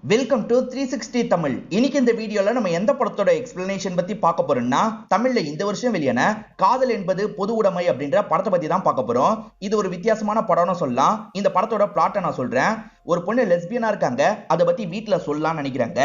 Welcome to 360 Tamil. இன்னைக்கு இந்த வீடியோல நம்ம எந்த படத்தோட எக்ஸ்பிளனேஷன் பத்தி பார்க்க போறோம்னா, தமிழ்ல இந்த வருஷம் வெளியான காதல் என்பது பொது உடைமை அப்படின்ற படத்தை பத்தி தான் பார்க்க போறோம். இது ஒரு வித்தியாசமான படம்னு சொல்லலாம். இந்த படத்தோட பிளாட்டை நான் சொல்றேன். ஒரு பொண்ணு லெஸ்பியனா இருக்காங்க, அதை பத்தி வீட்டுல சொல்லலாம்னு நினைக்கிறாங்க.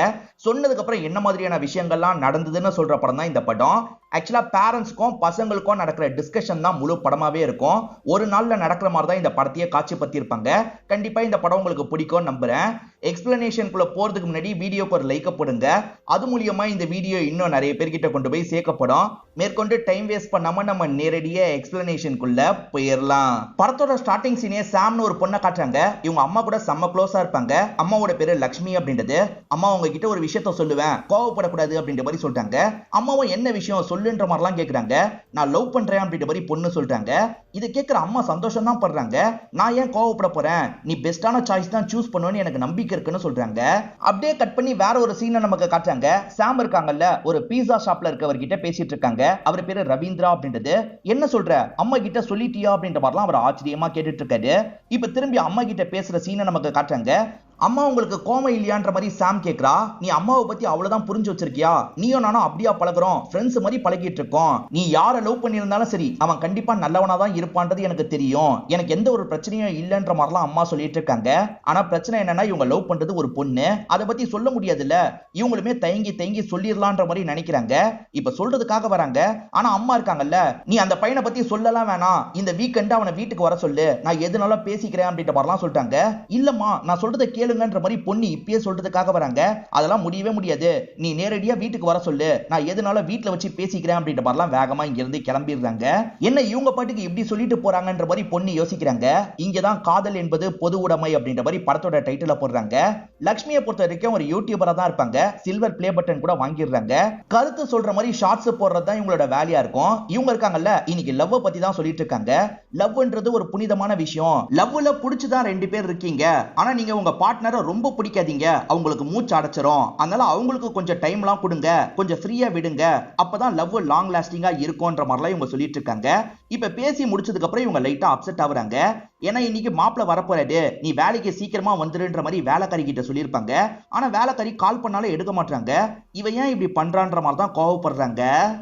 சொன்னதுக்கு அப்புறம் என்ன மாதிரியான விஷயங்கள்லாம் நடந்ததுன்னு சொல்ற படம் தான் இந்த படம். ஆக்சுவலா பேரண்ட்ஸ்க்கும் பசங்களுக்கும் நடக்கிற டிஸ்கஷன் தான் முழு படமாவே இருக்கும். ஒரு நாள்ல நடக்கிற மாதிரி தான் இந்த படத்தையே காட்சிப்படுத்தி இருப்பாங்க. கண்டிப்பா இந்த படம் உங்களுக்கு பிடிக்கும் நம்புறேன். எக்ஸ்பிளனேஷனுக்குள்ள போறதுக்கு முன்னாடி வீடியோக்கு ஒரு லைக் போடுங்க. அது மூலியமா இந்த வீடியோ இன்னும் நிறைய பேர்கிட்ட கொண்டு போய் சேர்க்கப்படும். மேற்கொண்டு டைம் வேஸ்ட் பண்ணாம நம்ம நேரடியா எக்ஸ்பிளனேஷனுக்குள்ள போயிடலாம். படத்தோட ஸ்டார்டிங் சீனே சாம்னு ஒரு பொண்ணை காட்டுறாங்க. இவங்க அம்மா கூட செம்ம க்ளோஸா இருப்பாங்க. அம்மாவோட பேரு லக்ஷ்மி அப்படின்றது. அம்மா உங்ககிட்ட ஒரு விஷயத்த சொல்லுவேன், கோவப்படக்கூடாது அப்படின்ற மாதிரி சொல்றாங்க. அம்மாவும் என்ன விஷயம் சொல்லுன்ற மாதிரிலாம் கேக்குறாங்க. நான் லவ் பண்றேன் அப்படின்ற மாதிரி பொண்ணு சொல்றாங்க. இதை கேட்கிற அம்மா சந்தோஷம் தான் படுறாங்க. நான் ஏன் கோவப்பட போறேன், நீ பெஸ்டான சாய்ஸ் தான் சூஸ் பண்ணுவேன்னு எனக்கு நம்பிக்கை இருக்குன்னு சொல்றாங்க. அப்படியே கட் பண்ணி வேற ஒரு சீனை நமக்கு காட்டுறாங்க. சாம் இருக்காங்கல்ல, ஒரு பீஸா ஷாப்ல இருக்கவர்கிட்ட பேசிட்டு இருக்காங்க. அவர் பேரு ரவீந்திரா அப்படின்றது. என்ன சொல்ற, அம்மா கிட்ட சொல்லிட்டியா அப்படின்ற மாதிரிலாம் அவர் ஆச்சரியமா கேட்டுட்டு இருக்காரு. இப்ப திரும்பி அம்மா கிட்ட பேசுற சீனை நமக்கு காட்டுறாங்க. அம்மா உங்களுக்கு கோவம் இல்லையான்ற மாதிரி சாம் கேக்குறா. நீ அம்மாவை பத்தி அவ்வளவுதான் புரிஞ்சு வச்சிருக்கியா, நீயும் நானும் அப்படியா பழகுறோம், ஃப்ரெண்ட்ஸ் மாதிரி பழகிட்டு இருக்கோம். நீ யாரை லவ் பண்ணியிருந்தாலும் சரி, அவன் கண்டிப்பா நல்லவனா தான் இருப்பான்றது எனக்கு தெரியும். எனக்கு எந்த ஒரு பிரச்சனையும் இல்லைன்ற மாதிரிலாம் அம்மா சொல்லிட்டு இருக்காங்க. ஆனா பிரச்சனை என்னன்னா, இவங்க லவ் பண்றது ஒரு பொண்ணு, அதை பத்தி சொல்ல முடியாதுல்ல. இவங்களுமே தயங்கி தயங்கி சொல்லிடலான்ற மாதிரி நினைக்கிறாங்க. இப்ப சொல்றதுக்காக வராங்க. ஆனா அம்மா இருக்காங்கல்ல, நீ அந்த பையனை பத்தி சொல்லலாம் வேணாம், இந்த வீக்கெண்ட் அவனை வீட்டுக்கு வர சொல்லு, நான் எதுனாலும் பேசிக்கிறேன் அப்படின்ற மாதிரிலாம் சொல்லிட்டாங்க. இல்லம்மா நான் சொல்றதை கேளுங்கன்ற மாதிரி பொண்ணு இப்பயே சொல்றதுக்காக வராங்க. அதெல்லாம் முடியவே முடியாது, நீ நேரடியா வீட்டுக்கு வர சொல்லு, நான் எதுனாலும் வீட்டுல வச்சு பேசிக்கிறேன் அப்படின்ற மாதிரிலாம் வேகமா இங்க இருந்து கிளம்பிடுறாங்க. என்ன இவங்க பாட்டுக்கு இப்படி சொல்லிட்டு போறாங்கன்ற மாதிரி பொண்ணு யோசிக்கிறாங்க. இங்கதான் காதல் என்பது பொது உடைமை அப்படின்ற மாதிரி படத்தோட டைட்டில போடுறாங்க. லக்ஷ்மியை பொறுத்த வரைக்கும் ஒரு யூடியூபரா தான் இருப்பாங்க. சில்வர் பிளே பட்டன் கூட வாங்கிடுறாங்க. கருத்து சொல்ற மாதிரி ஷார்ட்ஸ் போடுறது தான் இவங்களோட வேலையா இருக்கும். இவங்க இருக்காங்கல்ல, இன்னைக்கு லவ் பத்தி தான் சொல்லிட்டு இருக்காங்க. லவ்ன்றது ஒரு புனிதமான விஷயம். லவ்ல புடிச்சுதான் ரெண்டு பேர் இருக்கீங்க, ஆனா நீங்க உங்க பார்ட்னரை ரொம்ப பிடிக்காதீங்க, அவங்களுக்கு மூச்சு அடைச்சிரும். அதனால அவங்களுக்கு கொஞ்சம் டைம்லாம் கொடுங்க, கொஞ்சம் ஃப்ரீயா விடுங்க, அப்பதான் லவ் லாங் லாஸ்டிங்கா இருக்கும்ன்ற மாதிரிலாம் இவங்க சொல்லிட்டு இருக்காங்க. இப்ப பேசி முடிச்சதுக்கு அப்புறம் இவங்க லைட்டா அப்செட் ஆகுறாங்க. ஏன்னா இன்னைக்கு மாப்பிள்ள வரப்போறாரு, நீ வேலைக்கு சீக்கிரமா வந்துருன்ற மாதிரி வேலைக்காரி கிட்ட சொல்லியிருப்பாங்க. ஆனா வேலைக்காரி கால் பண்ணாலும் எடுக்க மாட்டாங்க. இவன் ஏன் இப்படி பண்றான்ற மாதிரி தான் கோவப்படுறாங்க.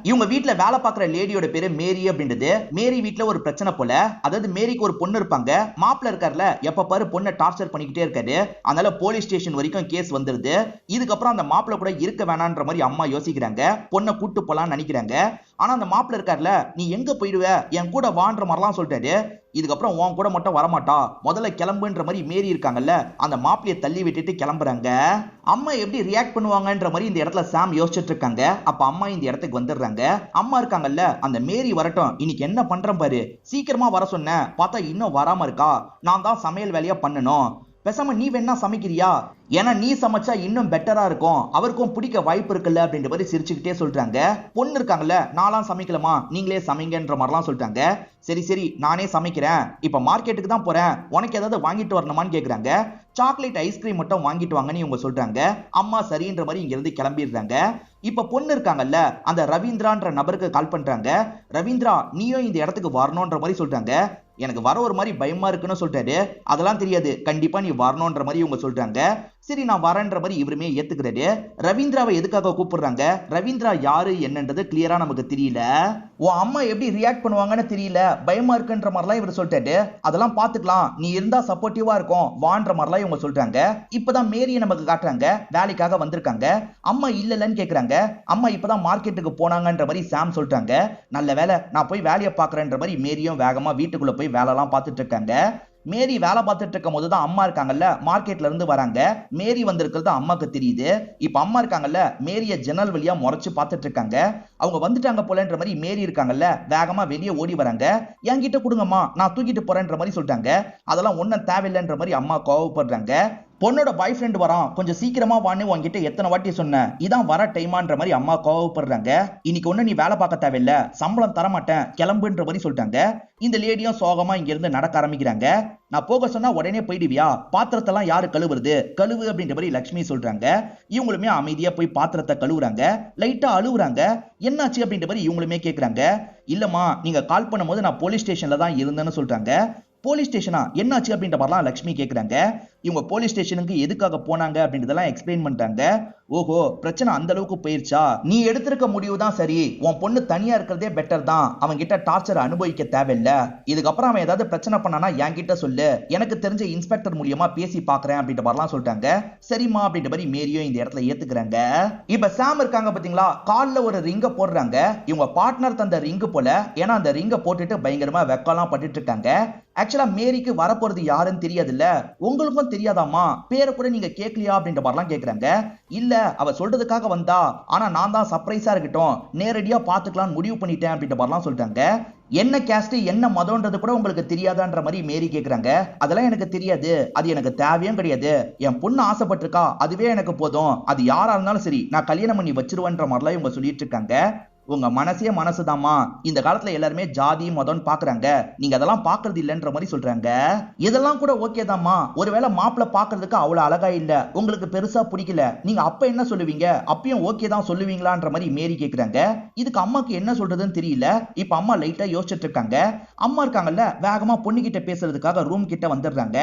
இவங்க வீட்டுல வேலை பார்க்குற லேடியோட பேரு மேரி அப்படின்றது. மேரி வீட்டுல ஒரு பிரச்சனை போல. அதாவது மேரிக்கு ஒரு பொண்ணு இருப்பாங்க. மாப்பிள்ள இருக்காருல, எப்ப பாரு பொண்ணை டார்ச்சர் பண்ணிக்கிட்டே இருக்காரு. அதனால போலீஸ் ஸ்டேஷன் வரைக்கும் கேஸ் வந்துருது. இதுக்கப்புறம் அந்த மாப்பிள்ள கூட இருக்க வேணான்ற மாதிரி அம்மா யோசிக்கிறாங்க. பொண்ணை கூட்டு போலான்னு நினைக்கிறாங்க. ஆனா அந்த மாப்பிள்ள இருக்காருல, நீ எங்க போயிடுவ, என் கூட வான்ற மாதிரிலாம் சொல்லிட்டாரு. இதுக்கப்புறம் உன் கூட மட்டும் வரமாட்டா, முதல்ல கிளம்புன்ற மாதிரி மேரி இருக்காங்கல்ல, அந்த மாப்பிளைய தள்ளி விட்டுட்டு கிளம்புறாங்க. அம்மா எப்படி ரியாக்ட் பண்ணுவாங்கன்ற மாதிரி இந்த இடத்துல சாம் யோசிச்சுட்டு இருக்காங்க. அப்ப அம்மா இந்த இடத்துக்கு வந்துடுறாங்க. அம்மா இருக்காங்கல்ல, அந்த மேரி வரட்டும், இன்னைக்கு என்ன பண்றேன் பாரு, சீக்கிரமா வர சொன்ன, பார்த்தா இன்னும் வராம இருக்கா, நான் தான் சமையல் வேலையா பண்ணணும், பேசாம நீ வேணா சமைக்கிறியா, ஏன்னா நீ சமைச்சா இன்னும் பெட்டரா இருக்கும், அவருக்கும் பிடிக்க வாய்ப்பு இருக்குல்ல அப்படின்ற மாதிரி சிரிச்சுக்கிட்டே சொல்றாங்க. பொண்ணு இருக்காங்கல்ல, நான்லாம் சமைக்கலாமா, நீங்களே சமைங்கன்ற மாதிரிலாம் சொல்லிட்டாங்க. சரி சரி நானே சமைக்கிறேன், இப்ப மார்க்கெட்டுக்கு தான் போறேன், உனக்கு ஏதாவது வாங்கிட்டு வரணுமான்னு கேக்குறாங்க. சாக்லேட் ஐஸ்கிரீம் மட்டும் வாங்கிட்டு வாங்கன்னு இவங்க சொல்றாங்க. அம்மா சரின்ற மாதிரி இங்க இருந்து கிளம்பிடுறாங்க. இப்ப பொண்ணு இருக்காங்கல்ல, அந்த ரவீந்திரான்ற நபருக்கு கால் பண்றாங்க. ரவீந்திரா நீயும் இந்த இடத்துக்கு வரணும்ன்ற மாதிரி சொல்றாங்க. எனக்கு வர ஒரு மாதிரி பயமா இருக்குன்னு சொல்றாரு. அதெல்லாம் தெரியாது, கண்டிப்பா நீ வரணும்ன்ற மாதிரி இவங்க சொல்றாங்க. சரி நான் வரேன்ற மாதிரி இவருமே ஏத்துக்கிறாரு. ரவீந்திராவை எதுக்காக கூப்பிடுறாங்க, ரவீந்திரா யாரு என்னன்றது கிளியரா நமக்கு தெரியல. உன் அம்மா எப்படி ரியாக்ட் பண்ணுவாங்கன்னு தெரியல, பயமா இருக்குன்ற மாதிரிலாம் இவர் சொல்லிட்டாரு. அதெல்லாம் பாத்துக்கலாம், நீ இருந்தா சப்போர்ட்டிவா இருக்கும் வான்ற மாதிரிலாம் இவங்க சொல்றாங்க. இப்பதான் மேரியை நமக்கு காட்டுறாங்க. வேலைக்காக வந்திருக்காங்க. அம்மா இல்லலன்னு கேக்குறாங்க. அம்மா இப்பதான் மார்க்கெட்டுக்கு போனாங்கன்ற மாதிரி சாம் சொல்றாங்க. நல்ல வேலை, நான் போய் வேலையை பாக்குறேன்ற மாதிரி மேரியும் வேகமா வீட்டுக்குள்ள போய் வேலைலாம் பார்த்துட்டு இருக்காங்க. மேரி வேலை பார்த்துட்டு இருக்கும் போதுதான் அம்மா இருக்காங்கல்ல, மார்க்கெட்ல இருந்து வராங்க. மேரி வந்திருக்கிறது அம்மாக்கு தெரியுது. இப்ப அம்மா இருக்காங்கல்ல, மேரிய ஜன்னல் வழியா முறைச்சு பார்த்துட்டு இருக்காங்க. அவங்க வந்துட்டாங்க போலன்ற மாதிரி மேரி இருக்காங்கல்ல, வேகமா வெளியே ஓடி வராங்க. என்கிட்ட கொடுங்கம்மா, நான் தூக்கிட்டு போறேன்ற மாதிரி சொல்லிட்டாங்க. அதெல்லாம் ஒன்னும் தேவையில்லைன்ற மாதிரி அம்மா கோவப்படுறாங்க. பொண்ணோட பாய் ஃப்ரெண்ட் வரான், கொஞ்சம் சீக்கிரமா வான்னு உங்ககிட்ட எத்தனை வாட்டி சொன்னேன், இதான் வர டைமான்ற மாதிரி அம்மா கோவப்படுறாங்க. இன்னைக்கு ஒண்ணு நீ வேலை பார்க்க தேவையில்ல, சம்பளம் தர மாட்டேன், கிளம்புன்ற மாதிரி சொல்லிட்டாங்க. இந்த லேடியும் சோகமா இங்க இருந்து நடக்க ஆரம்பிக்கிறாங்க. நான் போக சொன்னா உடனே போயிடுவியா, பாத்திரத்தெல்லாம் யாரு கழுவுறது, கழுவு அப்படின்ற மாதிரி லட்சுமி சொல்றாங்க. இவங்களுமே அமைதியா போய் பாத்திரத்தை கழுவுறாங்க. லைட்டா அழுவுறாங்க. என்னாச்சு அப்படின்ற மாதிரி இவங்களுமே கேக்குறாங்க. இல்லம்மா நீங்க கால் பண்ணும்போது நான் போலீஸ் ஸ்டேஷன்ல தான் இருந்தேன்னு சொல்றாங்க. போலீஸ் ஸ்டேஷனா, என்னாச்சு அப்படின்ற மாதிரிலாம் லட்சுமி கேக்குறாங்க. இவங்க போலீஸ் ஸ்டேஷனுக்கு எதுக்காக போனாங்க அப்படின்றதெல்லாம் எக்ஸ்பிளைன் பண்ணிட்டாங்க. ஓஹோ, பிரச்சனை அந்த அளவுக்கு போயிருச்சா, நீ எடுத்திருக்க முடிவு தான் சரி, உன் பொண்ணு தனியா இருக்கிறதே பெட்டர் தான், அவன் கிட்ட டார்ச்சர் அனுபவிக்க தேவையில்ல, இதுக்கப்புறம் அவன் ஏதாவது பிரச்சனை பண்ணானா என்கிட்ட சொல்லு, எனக்கு தெரிஞ்ச இன்ஸ்பெக்டர் மூலியமா பேசி பாக்குறேன் அப்படின்ற மாதிரிலாம் சொல்லிட்டாங்க. சரிமா அப்படின்ற மாதிரி மேரியும் இந்த இடத்துல ஏத்துக்கிறாங்க. இப்ப சாம் இருக்காங்க பாத்தீங்களா, கால்ல ஒரு ரிங்க போடுறாங்க. இவங்க பார்ட்னர் தந்த ரிங்கு போல, ஏன்னா அந்த ரிங்க போட்டுட்டு பயங்கரமா வெக்கலாம் பட்டுட்டு இருக்காங்க. ஆக்சுவலா மேரிக்கு வரப்போறது யாருன்னு தெரியாதுல்ல, உங்களுக்கும் தெரியாதாமா, பேரை கூட நீங்க கேட்கலையா அப்படின்ற மாதிரிலாம் கேக்குறாங்க. இல்ல, அவ சொல்றதுக்காக வந்தா, ஆனா நான் தான் சர்ப்ரைஸா இருக்கட்டும் நேரடியா பாத்துக்கலாம் முடிவு பண்ணிட்டேன் அப்படின்ற மாதிரிலாம் சொல்லிட்டாங்க. என்ன கேஸ்ட் என்ன மதம்ன்றது கூட உங்களுக்கு தெரியாதான்ற மாதிரி மேரி கேக்குறாங்க. அதெல்லாம் எனக்கு தெரியாது, அது எனக்கு தேவையும் கிடையாது, என் பொண்ணு ஆசைப்பட்டிருக்கா அதுவே எனக்கு போதும், அது யாரா இருந்தாலும் சரி நான் கல்யாணம் பண்ணி வச்சிருவேன்ற மாதிரிலாம் இவங்க சொல்லிட்டு இருக்காங்க. உங்க மனசே மனசுதாமா, இந்த காலத்துல எல்லாருமே ஜாதி மதம் பாக்குறாங்க, நீங்க அதெல்லாம் பாக்குறது இல்லன்ற மாதிரி சொல்றாங்க. இதெல்லாம் கூட ஓகே தாமா, ஒருவேளை மாப்பிள்ள பாக்குறதுக்கு அவ்வளவு அழகா இல்ல, உங்களுக்கு பெருசா பிடிக்கல, நீங்க அப்ப என்ன சொல்லுவீங்க, அப்பயும் ஓகே தான் சொல்லுவீங்களான்ற மாதிரி மேரி கேக்குறாங்க. இதுக்கு அம்மாக்கு என்ன சொல்றதுன்னு தெரியல. இப்ப அம்மா லைட்டா யோசிச்சுட்டு இருக்காங்க. அம்மா இருக்காங்கல்ல, வேகமா பொண்ணு கிட்ட பேசுறதுக்காக ரூம் கிட்ட வந்துடுறாங்க.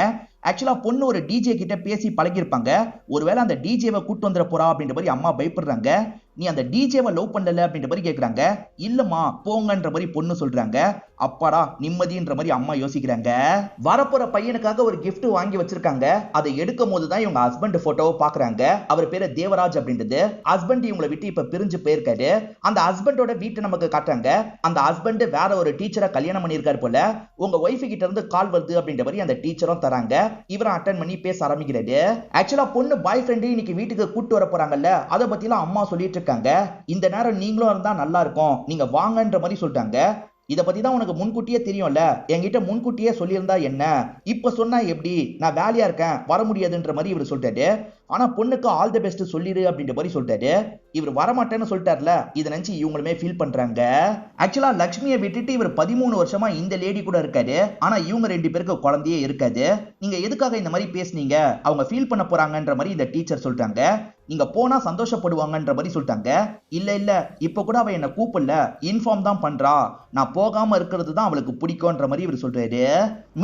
ஆக்சுவலா பொண்ணு ஒரு டிஜே கிட்ட பேசி பழகிருப்பாங்க, ஒருவேளை அந்த டிஜேவை கூட்டு வந்துட போறா அப்படின்ற மாதிரி அம்மா பயப்படுறாங்க. நீ அந்த டிஜேவை லவ் பண்ணல அப்படின்ற மாதிரி கேக்குறாங்க. இல்லம்மா போங்கன்ற மாதிரி பொண்ணு சொல்றாங்க. அப்பாடா நிம்மதின்ற மாதிரி அம்மா யோசிக்கிறாங்க. வரப்போற பையனுக்காக ஒரு gift வாங்கி வச்சிருக்காங்க. அதை எடுக்கும் போதுதான் இவங்க ஹஸ்பண்ட் போட்டோவை பாக்குறாங்க. அவர் பேரு தேவராஜ் அப்படின்றது. ஹஸ்பண்ட் இவங்களை விட்டு இப்ப பிரிஞ்சு போயிருக்காரு. அந்த ஹஸ்பண்டோட வீட்டை நமக்கு காட்டுறாங்க. அந்த ஹஸ்பண்ட் வேற ஒரு டீச்சரை கல்யாணம் பண்ணியிருக்காரு போல. உங்க ஒய்ஃப் கிட்ட இருந்து கால் வருது அப்படின்ற மாதிரி அந்த டீச்சரும் தராங்க. இவரை அட்டன் பண்ணி பேச ஆரம்பிக்கிறாரு. ஆக்சுவலா பொண்ணு பாய் ஃப்ரெண்ட் இன்னைக்கு வீட்டுக்கு கூட்டு வர போறாங்கல்ல, அதை பத்தி எல்லாம் அம்மா சொல்லிட்டு இருக்காங்க. இந்த நேரம் நீங்களும் இருந்தா நல்லா இருக்கும், நீங்க வாங்கன்ற மாதிரி சொல்லிட்டாங்க. இத பத்தி தான் உனக்கு முன்கூட்டியே தெரியும்ல, என்கிட்ட முன்கூட்டியே சொல்லியிருந்தா என்ன, இப்ப சொன்னா எப்படி, நான் வேலையா இருக்கேன் வர முடியாதுன்ற மாதிரி இவர் சொல்லிட்டாரு. ஆனா பொண்ணுக்கு ஆல் தி பெஸ்ட் சொல்லிரு அப்படின்ற மாதிரி சொல்லிட்டாரு. இவர் வரமாட்டேன்னு சொல்லிட்டார்ல, இதை நினைச்சு இவங்களுமே ஃபீல் பண்றாங்க. ஆக்சுவலா லக்ஷ்மியை விட்டுட்டு இவர் 13 வருஷமா இந்த லேடி கூட இருக்காரு. ஆனா இவங்க 2 பேருக்கு குழந்தையே இருக்காது. நீங்க எதுக்காக இந்த மாதிரி பேசுனீங்க, அவங்க ஃபீல் பண்ண போறாங்கன்ற மாதிரி இந்த டீச்சர் சொல்றாங்க. நீங்க போனா சந்தோஷப்படுவாங்கன்ற மாதிரி சொல்லிட்டாங்க. இல்ல இல்ல, இப்ப கூட அவ என்ன கூப்பிடல, இன்ஃபார்ம் தான் பண்றா, நான் போகாம இருக்கிறது தான் அவளுக்கு பிடிக்கும்ன்ற மாதிரி இவர் சொல்றாரு.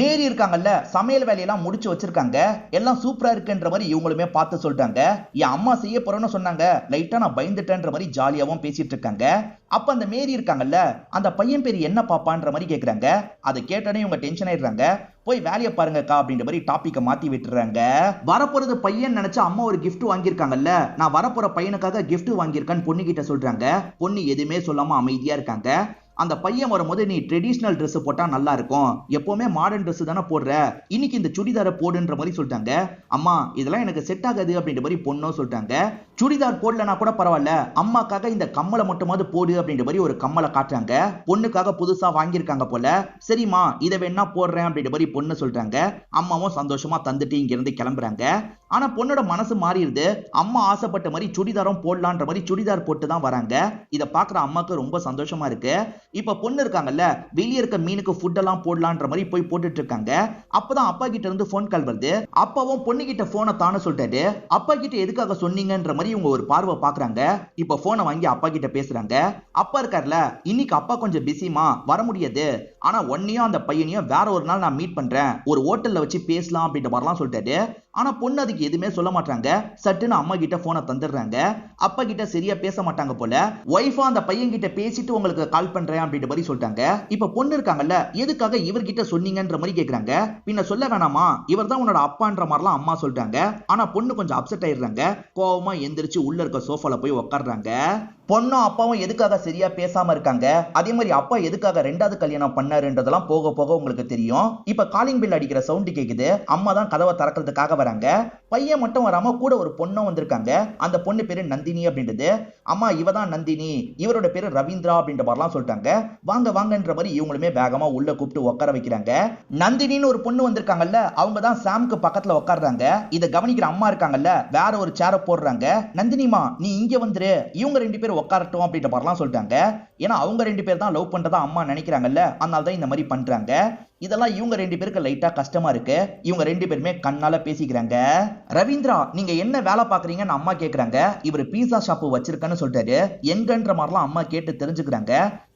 மேரி இருக்காங்கல்ல, சமையல் வேலையெல்லாம் முடிச்சு வச்சிருக்காங்க. எல்லாம் சூப்பரா இருக்குன்ற மாதிரி இவங்களுமே பார்த்து சொல்லிட்டாங்க. என் அம்மா செய்ய போறேன்னு சொன்னாங்க, லைட்டா நான் பயந்துட்டேன்ற மாதிரி ஜாலியாவும் பேசிட்டு இருக்காங்க. அப்ப அந்த மேரி இருக்காங்கல்ல, அந்த பையன் பேரு என்ன பாப்பான்ற மாதிரி கேக்குறாங்க. அதை கேட்டோன்னே இவங்க டென்ஷன் ஆயிடுறாங்க. போய் வேலையை பாருங்கக்கா அப்படின்ற மாதிரி டாபிக்க மாத்தி விட்டுறாங்க. வரப்போறது பையன் நினைச்சா அம்மா ஒரு கிஃப்ட் வாங்கியிருக்காங்கல்ல, நான் வரப்போற பையனுக்காக கிஃப்ட் வாங்கியிருக்கேன்னு பொண்ணு கிட்ட சொல்றாங்க. பொண்ணு எதுவுமே சொல்லாம அமைதியா இருக்காங்க. அந்த பையன் வரும்போது நீ ட்ரெடிஷனல் ட்ரெஸ் போட்டா நல்லா இருக்கும், எப்பவுமே மாடர்ன் ட்ரெஸ் தானே போடுற, இன்னைக்கு இந்த சுடிதாரை போடுன்ற மாதிரி சொல்லிட்டாங்க. அம்மா இதெல்லாம் எனக்கு செட் ஆகாது அப்படின்ற மாதிரி பொண்ணும் சொல்லிட்டாங்க. சுடிதார் போடலனா கூட பரவாயில்ல, அம்மாக்காக இந்த கம்மலை மட்டுமாவது போடு அப்படின்ற மாதிரி ஒரு கம்மலை காட்டுறாங்க. பொண்ணுக்காக புதுசா வாங்கியிருக்காங்க போல. சரிம்மா இதை வேணா போடுறேன் அப்படின்ற மாதிரி பொண்ணு சொல்றாங்க. அம்மாவும் சந்தோஷமா தந்துட்டு இங்க இருந்து கிளம்புறாங்க. ஆனா பொண்ணோட மனசு மாறிடுது. அம்மா ஆசைப்பட்ட மாதிரி சுடிதாரும் போடலான்ற மாதிரி சுடிதார் போட்டு தான் வராங்க. இதை பாக்குற அம்மாக்கு ரொம்ப சந்தோஷமா இருக்கு. இப்ப பொண்ணு இருக்காங்கல்ல, வெளியே இருக்க மீனுக்கு ஃபுட் எல்லாம் போடலான்ற மாதிரி போய் போட்டுட்டு இருக்காங்க. அப்பதான் அப்பா கிட்ட இருந்து போன் கால் வருது. அப்பாவும் பொண்ணு கிட்ட போனை தானே சொல்லிட்டாரு. அப்பா கிட்ட எதுக்காக சொன்னீங்கன்ற மாதிரி இவங்க ஒரு பார்வை பாக்குறாங்க. இப்ப போனை வாங்கி அப்பா கிட்ட பேசுறாங்க. அப்பா இருக்கார்ல, இன்னைக்கு அப்பா கொஞ்சம் பிஸிமா வர முடியாது, ஆனா ஒன்னையும் அந்த பையனையும் வேற ஒரு நாள் நான் மீட் பண்றேன், ஒரு ஹோட்டல்ல வச்சு பேசலாம் அப்படின்ற மாதிரிலாம் சொல்லிட்டாரு. ஆனா பொண்ணு அதுக்கு எதுவுமே சொல்ல மாட்டாங்க. சட்டுன்னு அம்மா கிட்ட போனை தந்துடுறாங்க. அப்பா கிட்ட சரியா பேச மாட்டாங்க போல. ஒய்ஃபா அந்த பையன் கிட்ட பேசிட்டு உங்களுக்கு கால் பண்றேன் அப்படின்ற மாதிரி சொல்லிட்டாங்க. இப்ப பொண்ணு இருக்காங்கல்ல, எதுக்காக இவர்கிட்ட சொன்னீங்கன்ற மாதிரி கேக்குறாங்க. பின்ன சொல்ல வேணாமா, இவர் தான் உன்னோட அப்பான்ற மாதிரிலாம் அம்மா சொல்லிட்டாங்க. ஆனா பொண்ணு கொஞ்சம் அப்செட் ஆயிடுறாங்க. கோவமா எந்திரிச்சு உள்ள இருக்க சோஃபால போய் உட்காடுறாங்க. பொண்ணும் அப்பாவும் எதுக்காக சரியா பேசாம இருக்காங்க, அதே மாதிரி அப்பா எதுக்காக 2வது கல்யாணம் பண்ணாருன்றதெல்லாம் போக போக உங்களுக்கு தெரியும். இப்ப காலிங் பில் அடிக்கிற சவுண்ட் கேக்குது. அம்மா தான் கதவை திறக்கிறதுக்காக வராங்க. பையன் மட்டும் வராம கூட ஒரு பொண்ணும் வந்திருக்காங்க. அந்த பொண்ணு பேரு நந்தினி அப்படின்றது. அம்மா இவ தான் நந்தினி, இவரோட பேரு ரவீந்திரா அப்படின்ற மாதிரிலாம் சொல்லிட்டாங்க. வாங்க வாங்கன்ற மாதிரி இவங்களுமே வேகமா உள்ள கூப்பிட்டு உட்கார வைக்கிறாங்க. நந்தினின்னு ஒரு பொண்ணு வந்திருக்காங்கல்ல, அவங்க தான் சாம்க்கு பக்கத்துல உட்கார்றாங்க. இதை கவனிக்கிற அம்மா இருக்காங்கல்ல, வேற ஒரு சேரை போடுறாங்க. நந்தினிமா நீ இங்க வந்துரு, இவங்க 2 பேரும் உட்காரட்டும் அப்படின்ற மாதிரிலாம் சொல்லிட்டாங்க. ஏன்னா அவங்க 2 பேர் தான் லவ் பண்றதா அம்மா நினைக்கிறாங்கல்ல, அதனால தான் இந்த மாதிரி பண்றாங்க. இதெல்லாம் இவங்க 2 பேருக்கு லைட்டா கஷ்டமா இருக்கு. இவங்க 2 பேருமே கண்ணால பேசிக்கிறாங்க. ரவீந்திரா, நீங்க என்ன வேலை பாக்குறீங்கன்னு அம்மா கேக்குறாங்க. இவர் பீஸா ஷாப் வச்சிருக்கேன்னு சொல்றாரு. எங்கன்ற மாதிரிலாம் அம்மா கேட்டு தெரிஞ்சுக்கிறாங்க.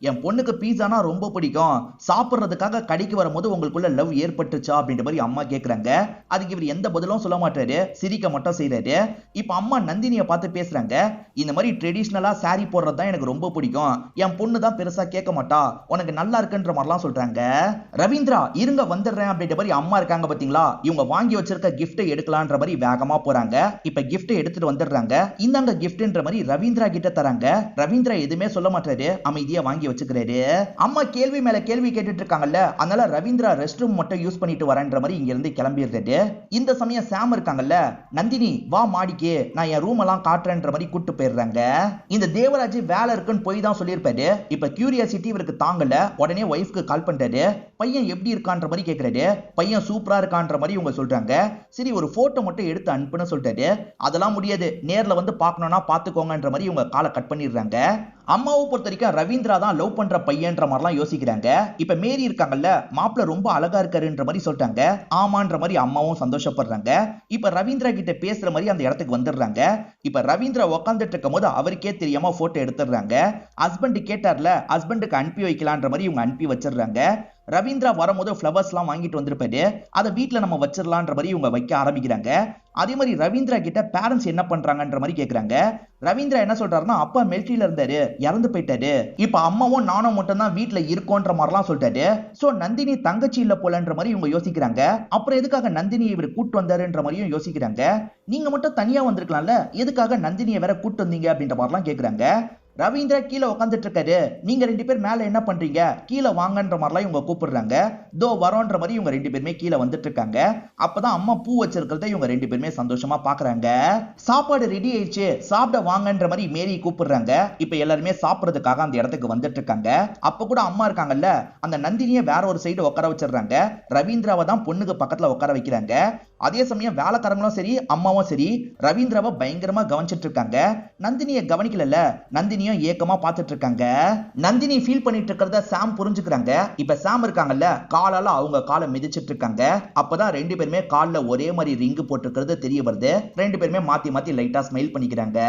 என் பொண்ணுக்கு பீஸானா ரொம்ப பிடிக்கும், சாப்பிடுறதுக்காக கடைக்கு வரும்போது உங்களுக்குள்ள லவ் ஏற்பட்டுச்சா அப்படின்ற மாதிரி அம்மா கேக்குறாங்க. அதுக்கு இவர் எந்த பதிலும் சொல்ல மாட்டாரு, சிரிக்க மட்டும் செய்யறாரு. இப்ப அம்மா நந்தினியை பார்த்து பேசுறாங்க. இந்த மாதிரி ட்ரெடிஷனலா சாரி போடுறது தான் எனக்கு ரொம்ப பிடிக்கும், என் பொண்ணு தான் பெருசா கேட்க மாட்டா, உனக்கு நல்லா இருக்குன்ற மாதிரிலாம் சொல்றாங்க. ரவீந்திரா, இருங்க வந்துடுறேன் அப்படின்ற மாதிரி அம்மா இருக்காங்க பாத்தீங்களா, இவங்க வாங்கி வச்சிருக்க கிஃப்ட் எடுக்கலான்ற மாதிரி வேகமா போறாங்க. இப்ப கிஃப்ட் எடுத்துட்டு வந்துடுறாங்க. இந்தாங்க கிஃப்ட்ன்ற மாதிரி ரவீந்திரா கிட்ட தராங்க. ரவீந்திரா எதுவுமே சொல்ல மாட்டாரு, அமைதியா வாங்கி வச்சுக்கிறாரு. அம்மா கேள்வி மேல கேள்வி கேட்டுட்டு இருக்காங்கல்ல, அதனால ரவீந்திரா ரெஸ்ட் ரூம் மட்டும் யூஸ் பண்ணிட்டு வரேன்ற மாதிரி இங்க இருந்து கிளம்பிடுறாரு. இந்த சமயம் சாம் இருக்காங்கல்ல, நந்தினி வா மாடிக்கு, நான் என் ரூம் எல்லாம் காட்டுறேன்ற மாதிரி கூட்டு போயிடுறாங்க. இந்த தேவராஜ் வேலை இருக்குன்னு போய் தான் சொல்லியிருப்பாரு. இப்ப கியூரியாசிட்டி இவருக்கு தாங்கல, உடனே ஒய்ஃப்க்கு கால் பண்றாரு. பையன் எப்படி இருக்கான்ற மாதிரி கேக்குறாரு. பையன் சூப்பரா இருக்கான்ற மாதிரி இவங்க சொல்றாங்க. சரி ஒரு போட்டோ மட்டும் எடுத்து அனுப்புன்னு சொல்றாரு. அதெல்லாம் முடியாது, நேர்ல வந்து பார்க்கணும்னா பாத்துக்கோங்கன்ற மாதிரி இவங்க காலை கட் பண்ணிடுறாங்க. அம்மாவை பொறுத்த வரைக்கும் ரவீந்திரா தான் லவ் பண்ற பையன்ற மாதிரிலாம் யோசிக்கிறாங்க. இப்ப மேரி இருக்காங்கல்ல, மாப்பிள்ள ரொம்ப அழகா இருக்காருன்ற மாதிரி சொல்றாங்க. ஆமான்ற மாதிரி அம்மாவும் சந்தோஷப்படுறாங்க. இப்ப ரவீந்திரா கிட்ட பேசுற மாதிரி அந்த இடத்துக்கு வந்துடுறாங்க. இப்ப ரவீந்திரா உட்காந்துட்டு இருக்கும் போது அவருக்கே தெரியாம போட்டோ எடுத்துடுறாங்க. ஹஸ்பண்ட் கேட்டார்ல, ஹஸ்பண்டுக்கு அனுப்பி வைக்கலான்ற மாதிரி இவங்க அனுப்பி வச்சிடுறாங்க. ரவீந்திரா வரும்போது ஃப்ளவர்ஸ் எல்லாம் வாங்கிட்டு வந்திருப்பாரு. அதை வீட்டுல நம்ம வச்சிடலான்ற மாதிரி இவங்க வைக்க ஆரம்பிக்கிறாங்க. அதே மாதிரி ரவீந்திரா கிட்ட பேரண்ட்ஸ் என்ன பண்றாங்கன்ற மாதிரி கேக்குறாங்க. ரவீந்திரா என்ன சொல்றாருன்னா, அப்பா மிலிட்டரியில இருந்தாரு, இறந்து போயிட்டாரு, இப்ப அம்மாவும் நானும் மட்டும் தான் வீட்டுல இருக்கோன்ற மாதிரிலாம் சொல்லிட்டாரு. சோ நந்தினி தங்கச்சி இல்ல போலன்ற மாதிரி இவங்க யோசிக்கிறாங்க. அப்புறம் எதுக்காக நந்தினி இவர் கூட்டு வந்தாருன்ற மாதிரியும் யோசிக்கிறாங்க. நீங்க மட்டும் தனியா வந்திருக்கலாம்ல, எதுக்காக நந்தினியை வேற கூட்டு வந்தீங்க அப்படின்ற மாதிரிலாம் கேக்குறாங்க. ரவீந்திரா கீழே உட்காந்துட்டு இருக்காரு. நீங்க 2 பேர் மேல என்ன பண்றீங்க, கீழே வாங்கன்ற மாதிரிலாம் இவங்க கூப்பிடுறாங்க. தோ வரோன்ற மாதிரி இவங்க 2 பேருமே கீழே வந்துட்டு இருக்காங்க. அப்பதான் அம்மா பூ வச்சிருக்கிறத இவங்க 2 பேருமே சந்தோஷமா பாக்குறாங்க. சாப்பாடு ரெடி ஆயிடுச்சு, சாப்பிட வாங்கன்ற மாதிரி மேரி கூப்பிடுறாங்க. இப்ப எல்லாருமே சாப்பிடுறதுக்காக அந்த இடத்துக்கு வந்துட்டு இருக்காங்க. அப்ப கூட அம்மா இருக்காங்கல்ல, அந்த நந்தினியை வேற ஒரு சைடு உட்கார வச்சிடுறாங்க. ரவீந்திராவை தான் பொண்ணுக்கு பக்கத்துல உட்கார வைக்கிறாங்க. அதே சமயம் வேலைக்காரங்களும் சரி அம்மாவும் சரி ரவீந்திராவை பயங்கரமா கவனிச்சிட்டு இருக்காங்க. நந்தினியை கவனிக்கல, நந்தினியும் ஏக்கமா பார்த்துட்டு இருக்காங்க. நந்தினி ஃபீல் பண்ணிட்டு இருக்கிறத சாம் புரிஞ்சுக்கிறாங்க. இப்ப சாம் இருக்காங்கல்ல, காலால அவங்க காலை மிதிச்சிட்டு இருக்காங்க. அப்பதான் 2 பேருமே கால்ல ஒரே மாதிரி ரிங்கு போட்டுக்கிறது தெரிய வருது. 2 பேருமே மாத்தி மாத்தி லைட்டா ஸ்மைல் பண்ணிக்கிறாங்க.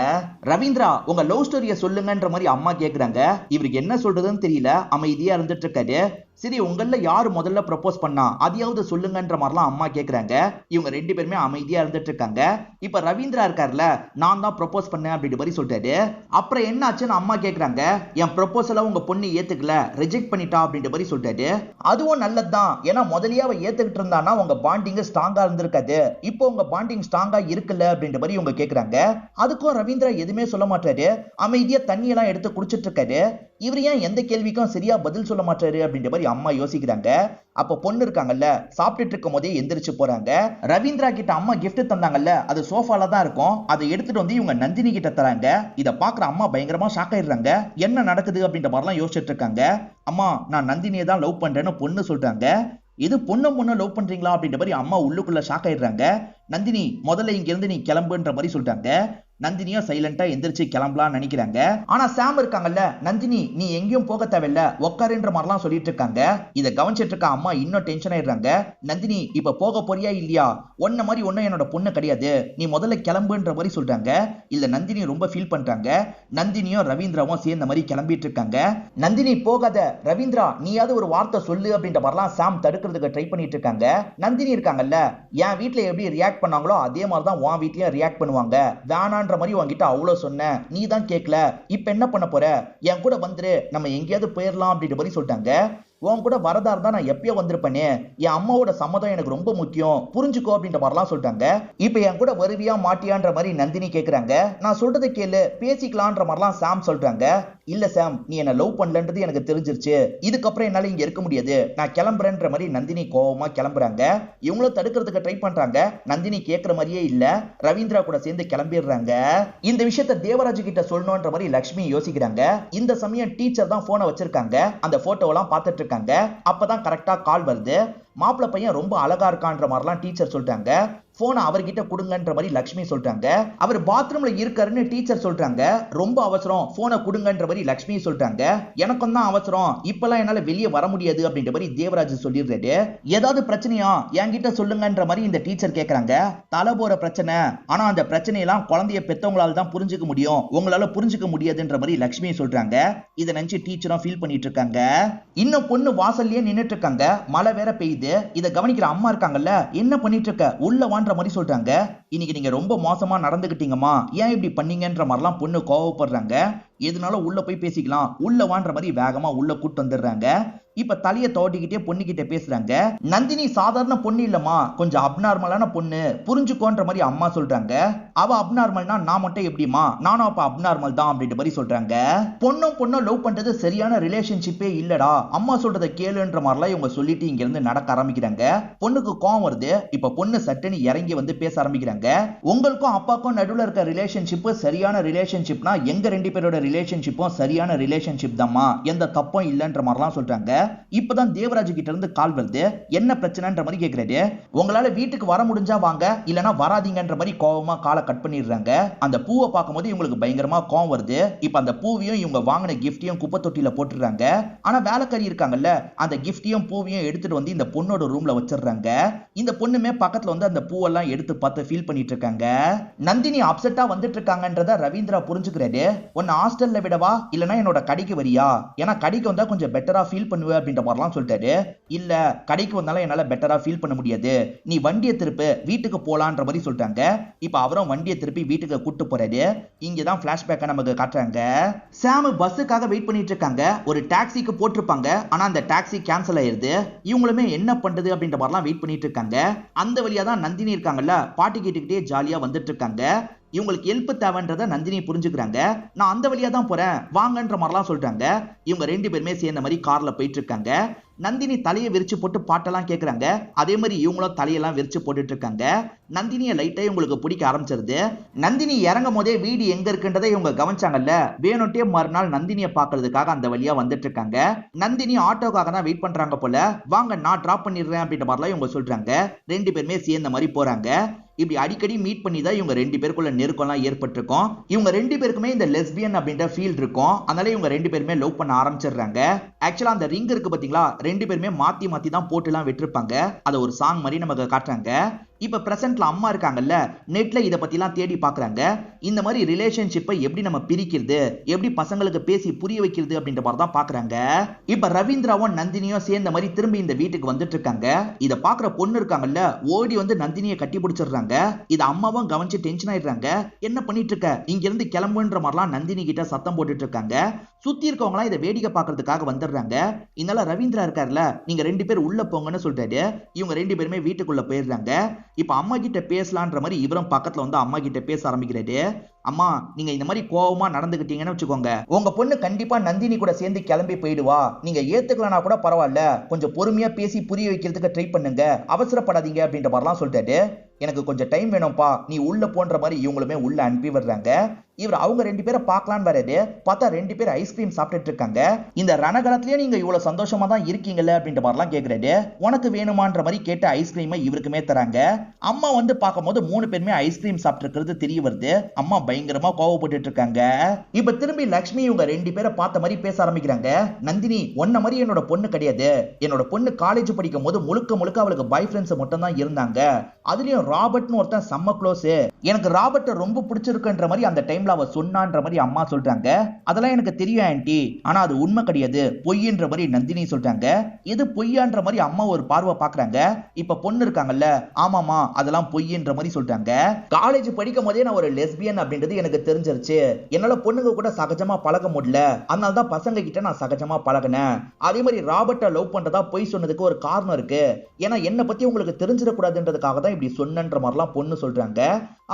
ரவீந்திரா, உங்க லவ் ஸ்டோரிய சொல்லுங்கன்ற மாதிரி அம்மா கேக்குறாங்க. இவருக்கு என்ன சொல்றதுன்னு தெரியல, அமைதியா இருந்துட்டு இருக்காரு. சரி உங்கள யாரு முதல்ல ப்ரப்போஸ் பண்ணா அதையாவது சொல்லுங்கன்ற மாதிரிலாம் அம்மா கேக்குறாங்க. இவங்க 2 பேருமே அமைதியா இருந்துட்டு இருக்காங்க. இப்ப ரவீந்திரா இருக்காருல, நான் தான் ப்ரப்போஸ் பண்ணேன் அப்படின்ற மாதிரி சொல்றாரு. அப்புறம் என்ன ஆச்சுன்னு அம்மா கேக்குறாங்க. என் ப்ரப்போசலை உங்க பொண்ணு ஏத்துக்கல, ரிஜெக்ட் பண்ணிட்டா அப்படின்ற மாதிரி சொல்றாரு. அதுவும் நல்லதுதான், ஏன்னா முதலியே அவ ஏத்துக்கிட்டு இருந்தானா உங்க பாண்டிங் ஸ்ட்ராங்கா இருந்திருக்காது. இப்போ உங்க பாண்டிங் ஸ்ட்ராங்கா இருக்குல்ல அப்படின்ற மாதிரி இவங்க கேக்குறாங்க. அதுக்கும் ரவீந்திரா எதுவுமே சொல்ல மாட்டாரு, அமைதியா தண்ணி எல்லாம் எடுத்து குடிச்சிட்டு இருக்காரு. இவர் ஏன் எந்த கேள்விக்கும் சரியா பதில் சொல்ல மாட்டாரு அப்படின்ற மாதிரி அம்மா யோசிக்கிறாங்க. அப்ப பொண்ணு இருக்காங்கல்ல, சாப்பிட்டுட்டு இருக்கும் போதே எந்திரிச்சு போறாங்க. ரவீந்திரா கிட்ட அம்மா கிஃப்ட் தந்தாங்கல்ல, அது சோஃபால தான் இருக்கும். அதை எடுத்துட்டு வந்து இவங்க நந்தினி கிட்ட தராங்க. இத பாக்குற அம்மா பயங்கரமா ஷாக் ஆயிடுறாங்க. என்ன நடக்குது அப்படின்ற மாதிரிலாம் யோசிச்சுட்டு இருக்காங்க. அம்மா, நான் நந்தினியை தான் லவ் பண்றேன்னு பொண்ணு சொல்றாங்க. இது பொண்ணு லவ் பண்றீங்களா அப்படின்ற மாதிரி அம்மா உள்ளுக்குள்ள ஷாக் ஆயிடுறாங்க. நந்தினி, முதல்ல இங்க இருந்து நீ கிளம்புன்ற மாதிரி சொல்றாங்க. நந்தினியும் சைலண்டா எந்திரிச்சு கிளம்பலாம் நினைக்கிறாங்க. ஆனா சாம் இருக்காங்கல்ல, நந்தினி நீ எங்கேயும் போக தேவையில்ல, உட்காருன்ற மாதிரிலாம் சொல்லிட்டு இருக்காங்க. இதை கவனிச்சிட்டு இருக்க அம்மா இன்னும் டென்ஷன் ஆயிடுறாங்க. நந்தினி, இப்ப போக போறியா இல்லையா, ஒன்ன மாதிரி ஒன்னும் என்னோட பொண்ணு கிடையாது, நீ முதல்ல கிளம்புன்ற மாதிரி சொல்றாங்க. இல்ல நந்தினி ரொம்ப ஃபீல் பண்றாங்க. நந்தினியும் ரவீந்திராவும் சேர்ந்த மாதிரி கிளம்பிட்டு இருக்காங்க. நந்தினி போகாத, ரவீந்திரா நீயாவது ஒரு வார்த்தை சொல்லு அப்படின்ற மாதிரிலாம் சாம் தடுக்கிறதுக்கு ட்ரை பண்ணிட்டு இருக்காங்க. நந்தினி இருக்காங்கல்ல, என் வீட்டுல எப்படி ரியாக்ட் பண்ணாங்களோ அதே மாதிரிதான் உன் வீட்லயும் ரியாக்ட் பண்ணுவாங்க, வேணான்ற மாதிரி உன்கிட்ட அவ்வளவு சொன்ன, நீ தான் கேட்கல, இப்ப என்ன பண்ண போற, என் கூட வந்துரு, நம்ம எங்கேயாவது போயிடலாம் அப்படின்ற மாதிரி சொல்லிட்டாங்க. உன் கூட வரதா இருந்தா நான் எப்பயோ வந்திருப்பேனே, என் அம்மாவோட சம்மதம் எனக்கு ரொம்ப முக்கியம், புரிஞ்சுக்கோ அப்படின்ற மாதிரிலாம் சொல்லிட்டாங்க. இப்ப என் கூட வருவியா மாட்டியான்ற மாதிரி நந்தினி கேக்குறாங்க. நான் சொல்றதை கேளு, பேசிக்கலான்ற மாதிரிலாம் சாம் சொல்றாங்க. இல்ல சாம், நீ என்ன லவ் பண்ணலன்றது எனக்கு தெரிஞ்சிருச்சு, இதுக்கப்புறம் என்னால இங்க இருக்க முடியாது, நான் கிளம்புறேன்ற மாதிரி நந்தினி கோவமா கிளம்புறாங்க. இவங்களும் தடுக்கிறதுக்கு ட்ரை பண்றாங்க. நந்தினி கேட்கிற மாதிரியே இல்ல, ரவீந்திரா கூட சேர்ந்து கிளம்பிடுறாங்க. இந்த விஷயத்த தேவராஜ் கிட்ட சொல்லணும்ன்ற மாதிரி லட்சுமி யோசிக்கிறாங்க. இந்த சமயம் டீச்சர் தான் போனை வச்சிருக்காங்க. அந்த போட்டோவெல்லாம் பார்த்துட்டு இருக்காங்க. அப்பதான் கரெக்டா கால் வருது. மாப்பிள்ளை பையன் ரொம்ப அழகா இருக்கான்ற மாதிரிலாம் டீச்சர் சொல்லிட்டாங்க. போனை அவர்கிட்ட கொடுங்கன்ற மாதிரி லட்சுமி சொல்லிட்டாங்க. அவர் பாத்ரூம்ல இருக்காருன்னு டீச்சர் சொல்றாங்க. ரொம்ப அவசரம், போனை கொடுங்கன்ற மாதிரி லட்சுமி சொல்றாங்க. எனக்கும் தான் அவசரம், இப்பெல்லாம் என்னால வெளியே வர முடியாது அப்படின்ற மாதிரி தேவராஜ் சொல்லிடுறாரு. ஏதாவது பிரச்சனையா என்கிட்ட சொல்லுங்கன்ற மாதிரி இந்த டீச்சர் கேக்குறாங்க. தலை போற பிரச்சனை, ஆனா அந்த பிரச்சனையெல்லாம் குழந்தைய பெத்தவங்களால தான் புரிஞ்சுக்க முடியும், உங்களால புரிஞ்சுக்க முடியாதுன்ற மாதிரி லட்சுமி சொல்றாங்க. இதை நினைச்சு டீச்சரும் ஃபீல் பண்ணிட்டு இருக்காங்க. இன்னும் பொண்ணு வாசல்லயே நின்னுட்டு இருக்காங்க. மழை வேற பெய்யுது. இதை கவனிக்கிற அம்மா இருக்காங்கல்ல, என்ன பண்ணிட்டு இருக்க, உள்ள வான்ற மாதிரி சொல்றாங்க. இன்னைக்கு நீங்க ரொம்ப மோசமா நடந்துகிட்டீங்கம்மா, ஏன் இப்படி பண்ணீங்கன்ற மாதிரிலாம் பொண்ணு கோவப்படுறாங்க. எதுனால உள்ள போய் பேசிக்கலாம், உள்ள வான்ற மாதிரி வேகமா உள்ள கூட்டு வந்துடுறாங்க. இப்ப தலைய தோட்டிக்கிட்டே பொண்ணுகிட்ட பேசுறாங்க. நந்தினி சாதாரண பொண்ணு இல்லம்மா, கொஞ்சம் அப்நார்மலான பொண்ணு, புரிஞ்சுக்கோன்ற மாதிரி அம்மா சொல்றாங்க. அவ அப்நார்மல்னா நான் மட்டும் எப்படிமா, நானும் அப்ப அப்நார்மல் தான் அப்படின்ற மாதிரி சொல்றாங்க. பொண்ணும் லவ் பண்றது சரியான ரிலேஷன்ஷிப்பே இல்லடா, அம்மா சொல்றதை கேளுன்ற மாதிரிலாம் இவங்க சொல்லிட்டு இங்க இருந்து நடக்க ஆரம்பிக்கிறாங்க. பொண்ணுக்கு கோவம் வருது. இப்ப பொண்ணு சட்டுன்னு இறங்கி வந்து பேச ஆரம்பிக்கிறாங்க. உங்களுக்கும் அப்பாக்கும் நடுவுல இருக்க ரிலேஷன்ஷிப் சரியான ரிலேஷன்ஷிப்னா எங்க ரெண்டு பேரோட ரிலேஷன்ஷிப்பும் சரியான ரிலேஷன்ஷிப் தான்மா, எந்த தப்பும் இல்லன்ற மாதிரிலாம் சொல்றாங்க. இப்பதான் தேவராஜ் கிட்ட இருந்து கால் வருது. என்ன பிரச்சனைன்ற மாதிரி கேக்குறாரு. உங்களால வீட்டுக்கு வர முடிஞ்சா வாங்க, இல்லனா வராதீங்கன்ற மாதிரி கோவமா காலை கட் பண்ணிடுறாங்க. அந்த பூவை பார்க்கும்போது இவங்களுக்கு பயங்கரமா கோவம் வருது. இப்ப அந்த பூவையும் இவங்க வாங்கின கிஃப்டையும் குப்பை தொட்டியில போட்டுறாங்க. ஆனா வேலைக்காரி இருக்காங்கல்ல, அந்த கிஃப்டையும் பூவையும் எடுத்துட்டு வந்து இந்த பொண்ணோட ரூம்ல வச்சிடுறாங்க. இந்த பொண்ணுமே பக்கத்துல வந்து அந்த பூவெல்லாம் எடுத்து பார்த்து ஃபீல் பண்ணிட்டு இருக்காங்க. நந்தினி அப்செட்டா வந்துட்டு இருக்காங்கன்றத ரவீந்திரா புரிஞ்சுக்கிறாரு. உன்னை ஹாஸ்டல்ல விடவா, இல்லனா என்னோட கடைக்கு வரியா, ஏன்னா கடைக்கு வந்தா கொஞ்சம் பெட்டரா ஃபீல் பண்ணுவேன் அப்படின்ற மாதிரிலாம் சொல்லிட்டாரு. இல்ல, கடைக்கு வந்தாலும் என்னால பெட்டரா ஃபீல் பண்ண முடியாது, நீ வண்டியை திருப்பு வீட்டுக்கு போலான்ற மாதிரி சொல்லிட்டாங்க. இப்ப அவரும் வண்டியை திருப்பி வீட்டுக்கு கூட்டு போறாரு. இங்கதான் பிளாஷ்பேக்கை நமக்கு காட்டுறாங்க. சாம் பஸ்ஸுக்காக வெயிட் பண்ணிட்டு இருக்காங்க. ஒரு டாக்ஸிக்கு போட்டிருப்பாங்க, ஆனா அந்த டாக்ஸி கேன்சல் ஆயிருது. இவங்களுமே என்ன பண்றது அப்படின்ற மாதிரிலாம் வெயிட் பண்ணிட்டு இருக்காங்க. அந்த வழியா தான் நந்தினி இருக்காங்கல்ல, பாட்டு கேட்டுக்கிட்டே ஜாலியா வந்துட்டு இருக்காங்க. இவங்களுக்கு ஹெல்ப் தேவைன்றத நந்தினி புரிஞ்சுக்கிறாங்க. நான் அந்த வழியா தான் போறேன் வாங்கன்ற மாதிரிலாம் சொல்றாங்க. இவங்க ரெண்டு பேருமே சேர்ந்த மாதிரி கார்ல போயிட்டு இருக்காங்க. நந்தினி தலையை விரிச்சு போட்டு பாட்டெல்லாம் கேட்கறாங்க. அதே மாதிரி இவங்களும் தலையெல்லாம் விரிச்சு போட்டுட்டு இருக்காங்க. நந்தினியை லைட்டா இவங்களுக்கு பிடிக்க ஆரம்பிச்சிருது. நந்தினி இறங்கும் போதே வீடு எங்க இருக்குன்றதை இவங்க கவனிச்சாங்கல்ல, வேணுட்டே மறுநாள் நந்தினியை பாக்குறதுக்காக அந்த வழியா வந்துட்டு இருக்காங்க. நந்தினி ஆட்டோக்காக தான் வெயிட் பண்றாங்க போல. வாங்க நான் டிராப் பண்ணிடுறேன் அப்படின்ற மாதிரிலாம் இவங்க சொல்றாங்க. ரெண்டு பேருமே சேர்ந்த மாதிரி போறாங்க. இப்படி அடிக்கடி மீட் பண்ணி தான் இவங்க ரெண்டு பேருக்குள்ள நெருக்கம்லாம் ஏற்பட்டிருக்கும். இவங்க ரெண்டு பேருக்குமே இந்த லெஸ்பியன் அப்படின்ற ஃபீல் இருக்கும். அதனால இவங்க ரெண்டு பேருமே லவ் பண்ண ஆரம்பிச்சிடுறாங்க. ஆக்சுவலா அந்த ரிங் இருக்கு பாத்தீங்களா, ரெண்டு பேருமே மாத்தி மாத்தி தான் போட்டுலாம் விட்டுருப்பாங்க. அதை ஒரு சாங் மாதிரி நமக்கு காட்டுறாங்க. இப்ப பிரசன்ட்ல அம்மா இருக்காங்கல்ல, நெட்ல இத பத்திலாம் தேடி பாக்குறாங்க. இந்த மாதிரி ரிலேஷன்ஷிப்பை எப்படி நம்ம பிரிக்கிறது, எப்படி பசங்களுக்கு பேசி புரிய வைக்கிறது அப்படின்ற மாதிரி தான் பாக்குறாங்க. இப்ப ரவீந்திராவும் நந்தினியும் சேர்ந்த மாதிரி திரும்பி இந்த வீட்டுக்கு வந்துட்டு இருக்காங்க. இத பாக்குற பொண்ணு இருக்காங்கல்ல, ஓடி வந்து நந்தினியை கட்டி பிடிச்சிடுறாங்க. இத அம்மாவும் கவனிச்சு டென்ஷன் ஆயிடுறாங்க. என்ன பண்ணிட்டு இருக்க, இங்க இருந்து கிளம்புன்ற மாதிரிலாம் நந்தினி கிட்ட சத்தம் போட்டுட்டு இருக்காங்க. சுத்தி இருக்கவங்க எல்லாம் இதை வேடிக்கை பாக்குறதுக்காக வந்துடுறாங்க. இதனால ரவீந்திரா இருக்காருல, நீங்க ரெண்டு பேர் உள்ள போங்கன்னு சொல்றாரு. இவங்க ரெண்டு பேருமே வீட்டுக்குள்ள போயிடுறாங்க. இப்ப அம்மா கிட்ட பேசலான்ற மாதிரி இவரும் பக்கத்துல வந்து அம்மா கிட்ட பேச ஆரம்பிக்கிறாரு. அம்மா, நீங்க இந்த மாதிரி கோவமா நடந்துகிட்டீங்கன்னு வச்சுக்கோங்க, உங்க பொண்ணு கண்டிப்பா நந்தினி கூட சேர்ந்து கிளம்பி போயிடுவா. நீங்க ஏத்துக்கலனா கூட பரவாயில்ல, கொஞ்சம் பொறுமையா பேசி புரிய வைக்கிறதுக்கு ட்ரை பண்ணுங்க, அவசரப்படாதீங்க அப்படின்ற மாதிரிலாம் சொல்லிட்டாரு. எனக்கு கொஞ்சம் டைம் வேணும்ப்பா, நீ உள்ள போன்ற மாதிரி இவங்களுமே உள்ள அனுப்பி விடுறாங்க. இவர் அவங்க ரெண்டு பேரை பார்க்கலான்னு வராரு. பார்த்தா ரெண்டு பேரும் ஐஸ்கிரீம் சாப்பிட்டுட்டு இருக்காங்க. இந்த ரணகலத்திலேயே நீங்க இவ்வளவு சந்தோஷமா தான் இருக்கீங்கல்ல அப்படின்ற மாதிரிலாம் கேட்கிறாரு. உனக்கு வேணுமான்ற மாதிரி கேட்ட ஐஸ்கிரீமை இவருக்குமே தராங்க. அம்மா வந்து பார்க்கும்போது மூணு பேருமே ஐஸ்கிரீம் சாப்பிட்டு இருக்கிறது தெரிய வருது. அம்மா பயங்கரமா கோவப்பட்டு இருக்காங்க. இப்ப திரும்பி லட்சுமி இவங்க ரெண்டு பேரை பார்த்த மாதிரி பேச ஆரம்பிக்கிறாங்க. நந்தினி, ஒன்ன மாதிரி என்னோட பொண்ணு கிடையாது. என்னோட பொண்ணு காலேஜ் படிக்கும் போது முழுக்க முழுக்க அவளுக்கு பாய் ஃப்ரெண்ட்ஸ் மட்டும் தான் இருந்தாங்க. அதுலயும் ராபர்ட்னு ஒருத்தன் செம்ம க்ளோஸ். எனக்கு ராபர்ட் ரொம்ப பிடிச்சிருக்குன்ற மாதிரி அந்த டைம்ல அவ சொன்னான்ற மாதிரி அம்மா சொல்றாங்க. அதெல்லாம் எனக்கு தெரியும் ஆன்ட்டி, ஆனா அது உண்மை கிடையாது, பொய்ன்ற மாதிரி நந்தினி சொல்றாங்க. எது பொய்யான்ற மாதிரி அம்மா ஒரு பார்வை பாக்குறாங்க. இப்ப பொண்ணு இருக்காங்கல்ல, ஆமாமா அதெல்லாம் பொய்ன்ற மாதிரி சொல்றாங்க. காலேஜ் படிக்கும் போதே நான் ஒரு லெஸ்பியன் அப்படின்றது எனக்கு தெரிஞ்சிருச்சு. என்னால பொண்ணுங்க கூட சகஜமா பழக முடியல, அதனால தான் பசங்க கிட்ட நான் சகஜமா பழகினேன். அதே மாதிரி ராபர்ட்டை லவ் பண்றதா பொய் சொன்னதுக்கு ஒரு காரணம் இருக்கு. ஏன்னா என்ன பத்தி உங்களுக்கு தெரிஞ்சிடக்கூடாதுன்றதுக்காக தான் இப்படி சொன்னன்ற மாதிரிலாம் பொண்ணு சொல்றாங்க.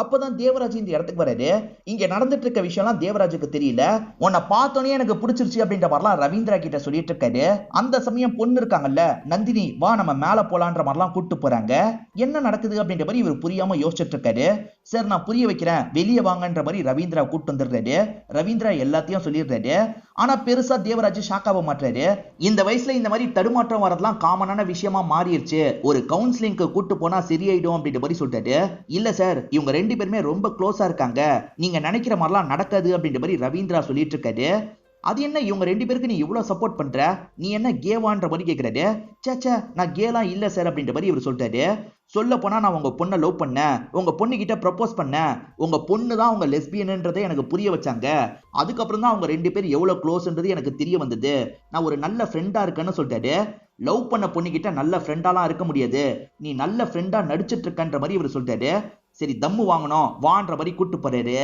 அப்பதான் தேவராஜ் இந்த இடத்துக்கு வராரு. இங்க நடந்துட்டு இருக்க விஷயம்லாம் தேவராஜுக்கு தெரியல. உன்னை பார்த்தோன்னே எனக்கு பிடிச்சிருச்சு அப்படின்ற மாதிரிலாம் ரவீந்திரா கிட்ட சொல்லிட்டு இருக்காரு. அந்த சமயம் பொண்ணு இருக்காங்கல்ல நந்தினி, வா நம்ம மேல போலான்ற மாதிரிலாம் கூப்பிட்டு போறாங்க. என்ன நடக்குது அப்படின்ற மாதிரி இவர் புரியாம யோசிச்சுட்டு இருக்காரு. சார் நான் புரிய வைக்கிறேன், வெளியே வாங்கன்ற மாதிரி ரவீந்திரா கூப்பிட்டு வந்துடுறாரு. ரவீந்திரா எல்லாத்தையும் சொல்லிடுறாரு. ஆனா பெருசா தேவராஜ் ஷாக் ஆக மாட்டாரு. இந்த வயசுல இந்த மாதிரி தடுமாற்றம் வரதெல்லாம் காமனான விஷயமா மாறிடுச்சு. ஒரு கவுன்சிலிங்க்கு கூட்டு போனா சரியாயிடும் அப்படின்ற மாதிரி சொல்லிட்டாரு. இல்ல சார், இவங்க ரெண்டு பேருமே ரொம்ப க்ளோஸா இருக்காங்க, நீங்க நினைக்கிற மாதிரிலாம் நடக்காது அப்படின்ற மாதிரி ரவீந்திரா சொல்லிட்டு இருக்காரு. அது என்ன இவங்க ரெண்டு பேருக்கு நீ இவ்வளவு சப்போர்ட் பண்ற, நீ என்ன கேவான்ற மாதிரி கேட்கிறாரு. சேச்சே நான் கேலாம் இல்ல சார் அப்படின்ற மாதிரி இவர் சொல்லிட்டாரு. சொல்ல போனா நான் உங்க பொண்ணை லவ் பண்ணேன், உங்க பொண்ணு கிட்ட ப்ரப்போஸ் பண்ணேன், உங்க பொண்ணு தான் உங்க லெஸ்பியன்ன்றதை எனக்கு புரிய வச்சாங்க. அதுக்கப்புறம் தான் அவங்க ரெண்டு பேரும் எவ்வளவு க்ளோஸ்ன்றது எனக்கு தெரிய வந்தது. நான் ஒரு நல்ல ஃப்ரெண்டா இருக்கேன்னு சொல்லிட்டாரு. லவ் பண்ண பொண்ணுகிட்ட நல்ல ஃப்ரெண்டாலாம் இருக்க முடியாது, நீ நல்ல ஃப்ரெண்டா நடிச்சிட்டு இருக்கன்ற மாதிரி இவர் சொல்லிட்டாரு. சரி தம்மு வாங்கணும் வான்ற மாதிரி கூட்டு போறாரு.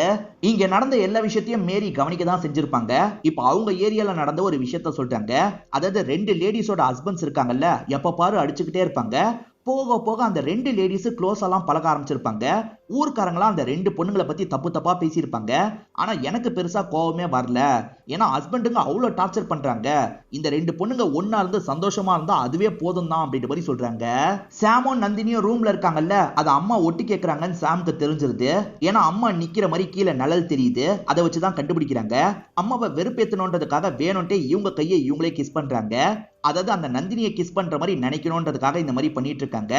இங்க நடந்த எல்லா விஷயத்தையும் மேரி கவனிக்க தான் செஞ்சிருப்பாங்க. இப்ப அவங்க ஏரியால நடந்த ஒரு விஷயத்த சொல்றாங்க. அதாவது ரெண்டு லேடிஸோட ஹஸ்பண்ட்ஸ் இருக்காங்கல்ல, எப்ப பாரு அடிச்சுக்கிட்டே இருப்பாங்க. போக போக அந்த ரெண்டு லேடிஸ் க்ளோஸ் எல்லாம் பழக ஆரம்பிச்சிருப்பாங்க. ஊர்க்காரங்களாம் அந்த ரெண்டு பொண்ணுங்களை பத்தி தப்பு தப்பா பேசியிருப்பாங்க. ஆனா எனக்கு பெருசா கோவமே வரல, ஏன்னா ஹஸ்பண்டுங்க அவ்வளவு டார்ச்சர் பண்றாங்க, இந்த ரெண்டு பொண்ணுங்க ஒன்னா இருந்து சந்தோஷமா இருந்தா அதுவே போதும் தான் அப்படின்ற மாதிரி சொல்றாங்க. சாமும் நந்தினியும் ரூம்ல இருக்காங்கல்ல, அது அம்மா ஒட்டி கேட்கறாங்கன்னு சாமுக்கு தெரிஞ்சிருது. ஏன்னா அம்மா நிக்கிற மாதிரி கீழே நிழல் தெரியுது, அதை வச்சுதான் கண்டுபிடிக்கிறாங்க. அம்மாவை வெறுப்பேத்தணுன்றதுக்காக வேணும்ட்டே இவங்க கையை இவங்களே கிஸ் பண்றாங்க. அதாவது அந்த நந்தினியை கிஸ் பண்ற மாதிரி நினைக்கணும்ன்றதுக்காக இந்த மாதிரி பண்ணிட்டு இருக்காங்க.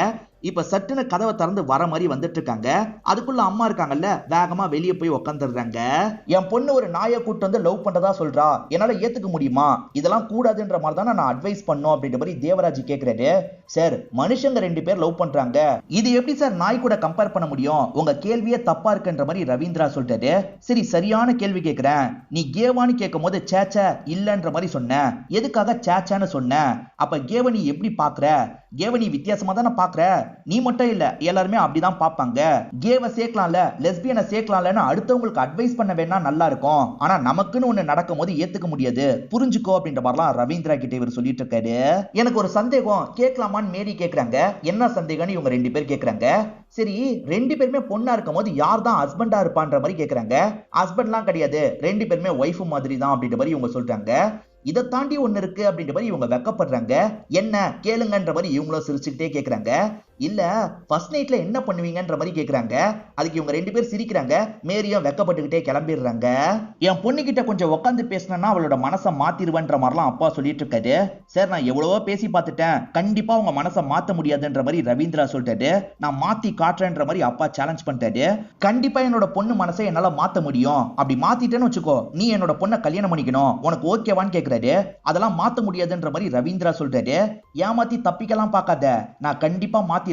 இப்ப சட்டுன்னு கதவை திறந்து வர மாதிரி வந்துட்டு இருக்காங்க. அதுக்குள்ள அம்மா இருக்காங்கல்ல, வேகமா வெளியே போய் உட்காந்துடுறாங்க. என் பொண்ணு ஒரு நாயை கூட்டு வந்து லவ் பண்றதா சொல்றா, என்னால ஏத்துக்க முடியுமா, இதெல்லாம் கூடாதுன்ற மாதிரி தான் நான் அட்வைஸ் பண்ணோம் அப்படின்ற மாதிரி தேவராஜ் கேக்குறாரு. சார் மனுஷங்க ரெண்டு பேர் லவ் பண்றாங்க, இது எப்படி சார் நாய் கூட கம்பேர் பண்ண முடியும், உங்க கேள்வியே தப்பா இருக்குன்ற மாதிரி ரவீந்திரா சொல்லிட்டாரு. சரி சரியான கேள்வி கேட்கிறேன், நீ கேவான்னு கேட்கும் போது சேச்சா இல்லன்ற மாதிரி சொன்ன, எதுக்காக சேச்சான்னு சொன்ன, அப்ப கேவ நீ எப்படி பாக்குற, கேவ நீ வித்தியாசமா தானே பாக்குற, நீ மட்டும் இல்ல எல்லாருமே அப்படிதான் பாப்பாங்க. கேவ சேர்க்கலாம்ல, லெஸ்பியனை சேர்க்கலாம்லன்னு அடுத்தவங்களுக்கு அட்வைஸ் பண்ண வேணா நல்லா இருக்கும், ஆனா நமக்குன்னு ஒண்ணு நடக்கும் போது ஏத்துக்க முடியாது, புரிஞ்சுக்கோ அப்படின்ற மாதிரிலாம் ரவீந்திரா கிட்ட இவர் சொல்லிட்டு இருக்காரு. எனக்கு ஒரு சந்தேகம், கேட்கலாமான்னு மேரி கேக்குறாங்க. என்ன சந்தேகம்னு இவங்க ரெண்டு பேர் கேக்குறாங்க. சரி ரெண்டு பேருமே பொண்ணா இருக்கும் போது யார் தான் ஹஸ்பண்டா இருப்பான்ற மாதிரி கேக்குறாங்க. ஹஸ்பண்ட்லாம் கிடையாது, ரெண்டு பேருமே ஒய்ஃப் மாதிரி தான் அப்படின்ற மாதிரி இவங்க சொல்றாங்க. இதை தாண்டி ஒண்ணு இருக்கு அப்படின்ற மாதிரி இவங்க வெக்கப்படுறாங்க. என்ன கேளுங்கன்ற மாதிரி இவங்களும் சிரிச்சுக்கிட்டே கேக்குறாங்க. இல்ல ஃபர்ஸ்ட் நைட்ல என்ன பண்ணுவீங்கன்ற மாதிரி கேக்குறாங்க. அதுக்கு இவங்க ரெண்டு பேர் சிரிக்கிறாங்க. மேரியும் வெக்கப்பட்டுக்கிட்டே கிளம்பிடுறாங்க. என் பொண்ணு கிட்ட கொஞ்சம் உட்காந்து பேசினா அவளோட மனசை மாத்திருவன்ற மாதிரிலாம் அப்பா சொல்லிட்டு இருக்காரு. சார் நான் எவ்வளவோ பேசி பார்த்துட்டேன், கண்டிப்பா உங்க மனசை மாத்த முடியாதுன்ற மாதிரி ரவீந்திரா சொல்லிட்டாரு. நான் மாத்தி காட்டுறேன்ற மாதிரி அப்பா சேலஞ்ச் பண்ணிட்டாரு. கண்டிப்பா என்னோட பொண்ணு மனசை என்னால மாத்த முடியும், அப்படி மாத்திட்டேன்னு வச்சுக்கோ, நீ என்னோட பொண்ணை கல்யாணம் பண்ணிக்கணும், உனக்கு ஓகேவான்னு கேக்குறாரு. அதெல்லாம் மாத்த முடியாதுன்ற மாதிரி ரவீந்திரா சொல்றாரு. ஏமாத்தி தப்பிக்கலாம் பார்க்காத, நான் கண்டிப்பா மாத்திருவேன்,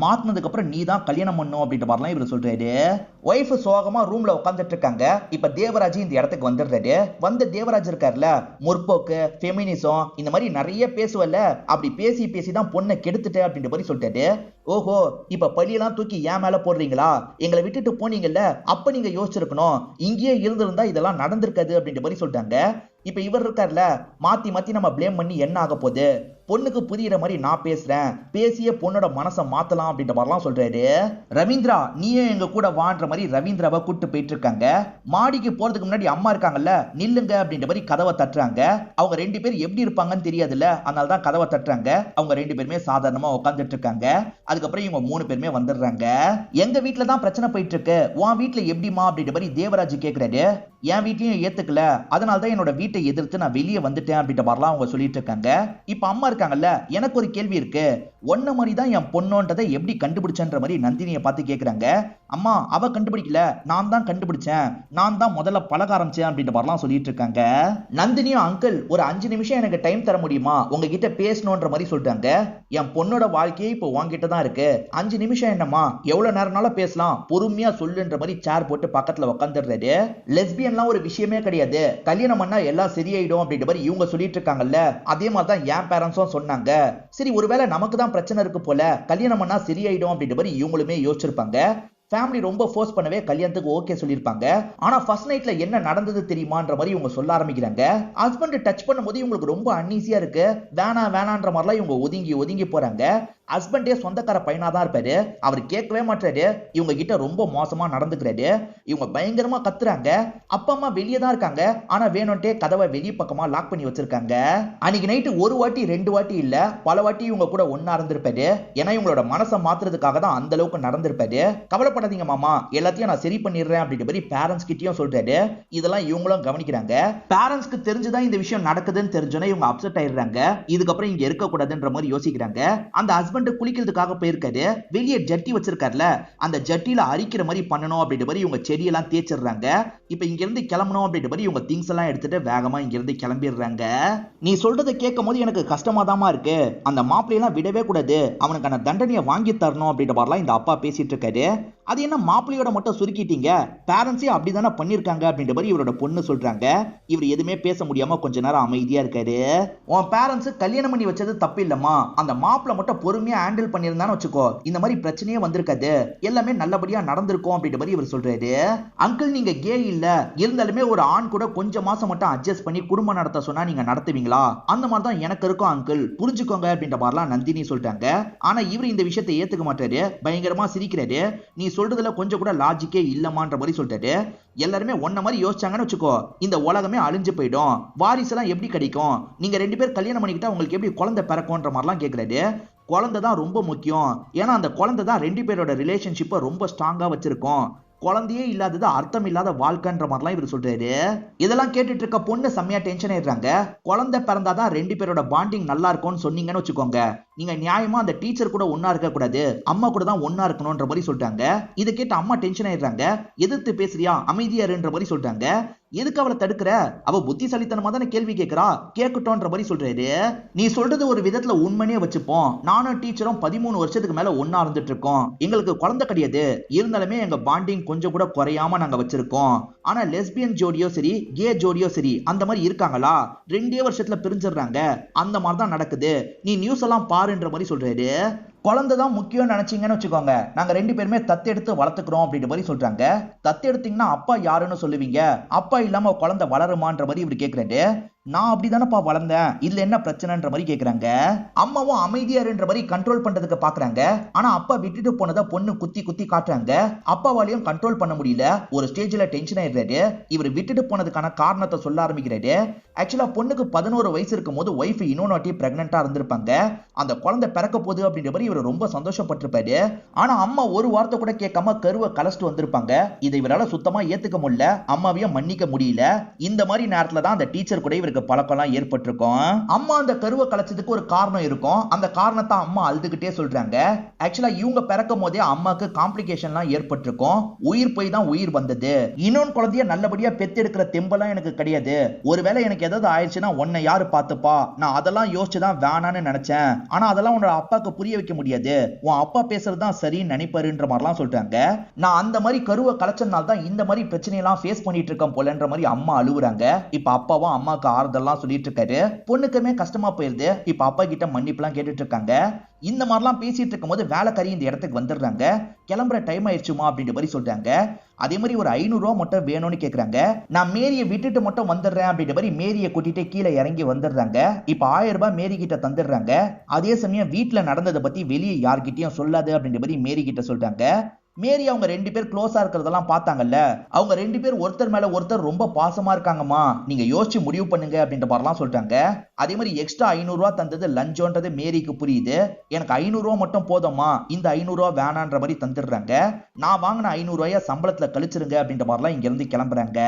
மாத்தினதுக்கு அப்புறம் நீ தான் கல்யாணம் பண்ணும் அப்படின்ற மாதிரிலாம் இவர் சொல்றாரு. ஒய்ஃப் சோகமா ரூம்ல உட்காந்துட்டு இருக்காங்க. இப்ப தேவராஜ் இந்த இடத்துக்கு வந்துடுறாரு. வந்து தேவராஜ் இருக்காருல, முற்போக்கு ஃபெமினிசம் இந்த மாதிரி நிறைய பேசுவல்ல, அப்படி பேசி பேசி தான் பொண்ணை கெடுத்துட்டு அப்படின்ற மாதிரி சொல்லிட்டாரு. ஓஹோ இப்ப பழியெல்லாம் தூக்கி ஏன் மேல போடுறீங்களா, எங்களை விட்டுட்டு போனீங்கல்ல, அப்ப நீங்க யோசிச்சிருக்கணும், இங்கேயே இருந்திருந்தா இதெல்லாம் நடந்திருக்காது அப்படின்ற மாதிரி சொல்லிட்டாங்க. இப்ப இவர் இருக்கார்ல, மாத்தி மாத்தி நம்ம பிளேம் பண்ணி என்ன ஆக போகுது, பொண்ணுக்கு புரியுற மாதிரி நான் பேசுறேன், பேசிய பொண்ணோட மனசை மாத்தலாம் அப்படின்ற மாதிரிலாம் சொல்றாரு. ரவீந்திரா நீயும் எங்க கூட வான்ற மாதிரி ரவீந்திராவை கூட்டு போயிட்டு இருக்காங்க. மாடிக்கு போறதுக்கு முன்னாடி அம்மா இருக்காங்கல்ல, நில்லுங்க அப்படின்ற மாதிரி கதவை தட்டுறாங்க. அவங்க ரெண்டு பேர் எப்படி இருப்பாங்கன்னு தெரியாதுல்ல, அதனால தான் கதவை தட்டுறாங்க. அவங்க ரெண்டு பேருமே சாதாரணமா உட்காந்துட்டு இருக்காங்க. அதுக்கப்புறம் இவங்க மூணு பேருமே வந்துடுறாங்க. எங்க வீட்டுல தான் பிரச்சனை போயிட்டு இருக்கு, உன் வீட்டுல எப்படிமா அப்படின்ற மாதிரி தேவராஜ் கேக்குறாரு. என் வீட்லயும் ஏத்துக்கல, அதனால தான் என்னோட வீட்டை எதிர்த்து நான் வெளியே வந்துட்டேன் அப்படின்ற மாதிரிலாம் அவங்க சொல்லிட்டு இருக்காங்க. இப்ப அம்மா இருக்காங்கல்ல, எனக்கு ஒரு கேள்வி இருக்கு, ஒன்ன மாதிரி தான் என் பொண்ணோன்றதை எப்படி கண்டுபிடிச்சன்ற மாதிரி நந்தினியை பார்த்து கேக்குறாங்க. அம்மா அவ கண்டுபிடிக்கல, நான் தான் கண்டுபிடிச்சேன், நான் தான் முதல்ல பழக ஆரம்பிச்சேன் அப்படின்ற மாதிரிலாம் சொல்லிட்டு இருக்காங்க. நந்தினியும் அங்கிள் ஒரு 5 நிமிஷம் எனக்கு டைம் தர முடியுமா, உங்ககிட்ட பேசணுன்ற மாதிரி சொல்றாங்க. என் பொண்ணோட வாழ்க்கையே இப்போ உங்ககிட்ட தான் இருக்கு, 5 நிமிஷம் என்னம்மா, எவ்வளவு நேரம்னாலும் பேசலாம், பொறுமையா சொல்லுன்ற மாதிரி சேர் போட்டு பக்கத்துல உட்காந்துடுறாரு. லெஸ்பியன்லாம் ஒரு விஷயமே கிடையாது, கல்யாணம் பண்ணா எல்லாம் சரியாயிடும் அப்படின்ற மாதிரி இவங்க சொல்லிட்டு இருக்காங்கல்ல, அதே மாதிரி தான் என் பேரண்ட்ஸும் சொன்னாங்க. சரி ஒருவேளை நமக்கு தான் பிரச்சனை இருக்கு போல, கல்யாணம் பண்ணா சரியாயிடும் அப்படின்ற மாதிரி இவங்களுமே யோசிச்சிருப்பாங்க. ஃபேமிலி ரொம்ப ஃபோர்ஸ் பண்ணவே கல்யாணத்துக்கு ஓகே சொல்லியிருப்பாங்க. ஆனா ஃபர்ஸ்ட் நைட்ல என்ன நடந்தது தெரியுமான்ற மாதிரி இவங்க சொல்ல ஆரம்பிக்கிறாங்க. ஹஸ்பண்ட் டச் பண்ணும்போது இவங்களுக்கு ரொம்ப அன்ஈஸியா இருக்கு, வேணான்ற மாதிரிலாம் இவங்க ஒதுங்கி ஒதுங்கி போறாங்க. ஹஸ்பண்டே சொந்தக்கார பையனா தான் இருப்பாரு. அவர் கேட்கவே மாட்டாரு. இவங்க கிட்ட ரொம்ப மோசமா நடந்துக்கிறாரு. இவங்க பயங்கரமா கத்துறாங்க. அப்பா அம்மா வெளியே தான் இருக்காங்க. ஆனா வேணும்ட்டே கதவை வெளிய பக்கமா லாக் பண்ணி வச்சிருக்காங்க. அன்னைக்கு நைட்டு ஒரு வாட்டி 2 வாட்டி இல்ல, பல வாட்டி இவங்க கூட ஒண்ணா இருந்திருப்பாரு. ஏன்னா இவங்களோட மனசை மாத்துறதுக்காக தான் அந்த அளவுக்கு நடந்திருப்பாரு. கவலைப்படாதீங்க மாமா, எல்லாத்தையும் நான் சரி பண்ணிடுறேன் அப்படின்ற மாதிரி பேரண்ட்ஸ் கிட்டயும் சொல்றாரு. இதெல்லாம் இவங்களும் கவனிக்கிறாங்க. பேரண்ட்ஸ்க்கு தெரிஞ்சுதான் இந்த விஷயம் நடக்குதுன்னு தெரிஞ்சோன்னே இவங்க அப்செட் ஆயிடுறாங்க. இதுக்கப்புறம் இங்க இருக்க கூடாதுன்ற மாதிரி யோசிக்கிறாங்க. அந்த ஹஸ்பண்ட் குளிக்கிறதுக்காக போயிருக்காரு. வெளியே ஜட்டி வச்சிருக்காருல, அந்த ஜட்டியில அரிக்கிற மாதிரி பண்ணணும் அப்படின்ற மாதிரி இவங்க செடியெல்லாம் தேய்ச்சிடுறாங்க. இப்ப இங்க இருந்து கிளம்பணும் அப்படின்ற மாதிரி இவங்க திங்ஸ் எல்லாம் எடுத்துட்டு வேகமா இங்க இருந்து கிளம்பிடுறாங்க. நீ சொல்றதை கேட்கும் போது எனக்கு கஷ்டமா தாமா இருக்கு. அந்த மாப்பிள்ளையெல்லாம் விடவே கூடாது, அவனுக்கான தண்டனையை வாங்கி தரணும் அப்படின்ற மாதிரிலாம் இந்த அப்பா பேசிட்டு இருக்காரு. அது என்ன மாப்பிள்ளையோட மட்டும் சுருக்கிட்டீங்க, பேரண்ட்ஸே அப்படிதானே பண்ணிருக்காங்க அப்படின்ற மாதிரி இவரோட பொண்ணு சொல்றாங்க. இவர் எதுவுமே பேச முடியாம கொஞ்ச நேரம் அமைதியா இருக்காரு. உன் பேரண்ட்ஸ் கல்யாணம் பண்ணி வச்சது தப்பு இல்லம்மா, அந்த மாப்பிள்ளை மட்டும் பொறுமையா ஹேண்டில் பண்ணியிருந்தான்னு வச்சுக்கோ, இந்த மாதிரி பிரச்சனையே வந்திருக்காது, எல்லாமே நல்லபடியா நடந்திருக்கும் அப்படின்ற மாதிரி இவர் சொல்றாரு. அங்கிள் நீங்க கே இல்ல, இருந்தாலுமே ஒரு ஆண் கூட கொஞ்சம் மாசம் மட்டும் அட்ஜஸ்ட் பண்ணி குடும்பம் நடத்த சொன்னா நீங்க நடத்துவீங்களா? அந்த மாதிரி தான் எனக்கு இருக்கும் அங்கிள், புரிஞ்சுக்கோங்க அப்படின்ற மாதிரிலாம் நந்தினி சொல்றாங்க. ஆனா இவர் இந்த விஷயத்தை ஏத்துக்க மாட்டாரு. பயங்கரமா சிரிக்கிறாரு. நீ சொல்றதுல கொஞ்சம் கூட லாஜிக்கே இல்லமான்ற மாதிரி சொல்றாரு. எல்லாருமே ஒன்ன மாதிரி யோசிச்சாங்கன்னு வச்சுக்கோ, இந்த உலகமே அழிஞ்சு போயிடும், வாரிசு எல்லாம் எப்படி கிடைக்கும், நீங்க 2 பேர் கல்யாணம் பண்ணிக்கிட்டா உங்களுக்கு எப்படி குழந்தை பிறக்கும்ன்ற மாதிரிலாம் கேட்கிறாரு. குழந்தை தான் ரொம்ப முக்கியம், ஏன்னா அந்த குழந்தை தான் 2 பேரோட ரிலேஷன்ஷிப்பை ரொம்ப ஸ்ட்ராங்கா வச்சிருக்கும், குழந்தையே இல்லாதது அர்த்தம் இல்லாத வாழ்க்கைன்ற மாதிரிலாம் இவர் சொல்றாரு. இதெல்லாம் கேட்டுட்டு இருக்க பொண்ணு செம்மையா டென்ஷன் ஆயிடுறாங்க. குழந்தை பிறந்தாதான் 2 பேரோட பாண்டிங் நல்லா இருக்கும்னு சொன்னீங்கன்னு வச்சுக்கோங்க, நீங்க நியாயமா அந்த டீச்சர் கூட ஒன்னா இருக்க கூடாது, அம்மா கூட தான் ஒன்னா இருக்கணும்ன்ற மாதிரி சொல்றாங்க. இதை கேட்டு அம்மா டென்ஷன் ஆயிடுறாங்க. எதிர்த்து பேசுறியா, அமைதியா இருன்ற மாதிரி சொல்றாங்க. எதுக்கு அவளை தடுக்கிற, அவ புத்திசாலித்தனமா தானே கேள்வி கேட்கிறா, கேட்கட்டும்ன்ற மாதிரி சொல்றாரு. நீ சொல்றது ஒரு விதத்துல உண்மையே வச்சுப்போம், நானும் டீச்சரும் 13 வருஷத்துக்கு மேல ஒன்னா இருந்துட்டு இருக்கோம், எங்களுக்கு குழந்தை கிடையாது, இருந்தாலுமே எங்க பாண்டிங் கொஞ்சம் கூட குறையாம நாங்க வச்சிருக்கோம். ஆனா லெஸ்பியன் ஜோடியோ சரி, கே ஜோடியோ சரி, அந்த மாதிரி இருக்காங்களா? 2 வருஷத்துல பிரிஞ்சிடுறாங்க, அந்த மாதிரி தான் நடக்குது, நீ நியூஸ் எல்லாம் பாருன்ற மாதிரி சொல்றாரு. குழந்தை தான் முக்கியம் நினைச்சீங்கன்னு வச்சுக்கோங்க, நாங்க 2 பேருமே தத்தெடுத்து வளர்த்துக்கிறோம் அப்படின்ற மாதிரி சொல்றாங்க. தத்தெடுத்தீங்கன்னா அப்பா யாருன்னு சொல்லுவீங்க, அப்பா இல்லாம குழந்தை வளருமான்ற மாதிரி இவர் கேட்கிறாரு. நான் அப்படிதானப்பா வளர்ந்தேன், இதுல என்ன பிரச்சனைன்ற மாதிரி கேக்குறாங்க. அம்மாவும் அமைதியாருன்ற மாதிரி கண்ட்ரோல் பண்றதுக்கு பாக்குறாங்க. ஆனா அப்பா விட்டுட்டு போனதை பொண்ணு குத்தி குத்தி காட்டுறாங்க. அப்பாவாலையும் கண்ட்ரோல் பண்ண முடியல, ஒரு ஸ்டேஜ்ல டென்ஷன் ஆயிடுறாரு. இவர் விட்டுட்டு போனதுக்கான காரணத்தை சொல்ல ஆரம்பிக்கிறாரு. ஆக்சுவலா பொண்ணுக்கு 11 வயசு இருக்கும் போது ஒய்ஃப் இன்னொரு வாட்டி பிரெக்னெண்டா இருந்திருப்பாங்க. அந்த குழந்தை பிறக்க போகுது அப்படின்ற மாதிரி இவர் ரொம்ப சந்தோஷப்பட்டிருப்பாரு. ஆனா அம்மா ஒரு வார்த்தை கூட கேட்காம கருவை கலச்சிட்டு வந்திருப்பாங்க. இதை இவரால சுத்தமா ஏத்துக்க முடியல, அம்மாவையும் மன்னிக்க முடியல. இந்த மாதிரி நேரத்துல தான் அந்த டீச்சர் கூட இவருக்கு பழக்கம்லாம் ஏற்பட்டிருக்கும். அம்மா அந்த கருவை கலைச்சதுக்கு ஒரு காரணம் இருக்கும். அந்த காரணத்தை அம்மா அழுதுகிட்டே சொல்றாங்க. ஆக்சுவலா இவங்க பிறக்கும் போதே அம்மாக்கு காம்ப்ளிகேஷன்லாம் ஏற்பட்டிருக்கும். உயிர் போய் தான் உயிர் வந்தது. இன்னொன்னு குழந்தைய நல்லபடியா பெத்தெடுக்கிற தெம்பெல்லாம் எனக்கு கிடையாது. ஒருவேளை எனக்கு ஏதாவது ஆயிடுச்சுன்னா உன்னை யாரு பார்த்துப்பா, நான் அதெல்லாம் யோசிச்சுதான் வேணான்னு நினைச்சேன். ஆனா அதெல்லாம் உன்னோட அப்பாக்கு புரிய வைக்க முடியாது, உன் அப்பா பேசுறதுதான் சரின்னு நினைப்பாருன்ற மாதிரிலாம் சொல்றாங்க. நான் அந்த மாதிரி கருவை கலைச்சனால தான் இந்த மாதிரி பிரச்சனையெல்லாம் ஃபேஸ் பண்ணிட்டு இருக்கேன் போலன்ற மாதிரி அம்மா அழுவுறாங்க. இப்ப அப்பாவும் அம்மாக்கு ஆறுதல்லாம் சொல்லிட்டு இருக்காரு. பொண்ணுக்குமே கஷ்டமா போயிருது. இப்ப அப்பா கிட்ட மன்னிப்புலாம் கேட்டுட்டு இருக்காங்க. இந்த மாதிரிலாம் பேசிட்டு இருக்கும் போது வேலைக்காரி இந்த இடத்துக்கு வந்துடுறாங்க. கிளம்புற டைம் ஆயிடுச்சுமா அப்படின்ற மாதிரி சொல்றாங்க. அதே மாதிரி ஒரு 500 ரூபா மட்டும் வேணும்னு கேக்குறாங்க. நான் மேரியை விட்டுட்டு மட்டும் வந்துடுறேன் அப்படின்ற மாதிரி மேரியை கூட்டிட்டு கீழே இறங்கி வந்துடுறாங்க. இப்ப 1000 ரூபாய் மேரி கிட்ட தந்துடுறாங்க. அதே சமயம் வீட்டுல நடந்ததை பத்தி வெளியே யார்கிட்டயும் சொல்லாது அப்படின்ற மாதிரி மேரி கிட்ட சொல்றாங்க. மேரி அவங்க 2 பேர் க்ளோஸா இருக்கிறதெல்லாம் பார்த்தாங்கல்ல, அவங்க 2 பேர் ஒருத்தர் மேல ஒருத்தர் ரொம்ப பாசமா இருக்காங்கம்மா, நீங்க யோசிச்சு முடிவு பண்ணுங்க அப்படின்ற மாதிரிலாம் சொல்றாங்க. அதே மாதிரி எக்ஸ்ட்ரா 500 ரூபா தந்தது லஞ்சோன்றது மேரிக்கு புரியுது. எனக்கு 500 ரூபா மட்டும் போதும்மா, இந்த 500 ரூபா வேணான்ற மாதிரி தந்துடுறாங்க. நான் வாங்கின 500 ரூபாய சம்பளத்துல கழிச்சிருங்க அப்படின்ற மாதிரிலாம் இங்க இருந்து கிளம்புறாங்க.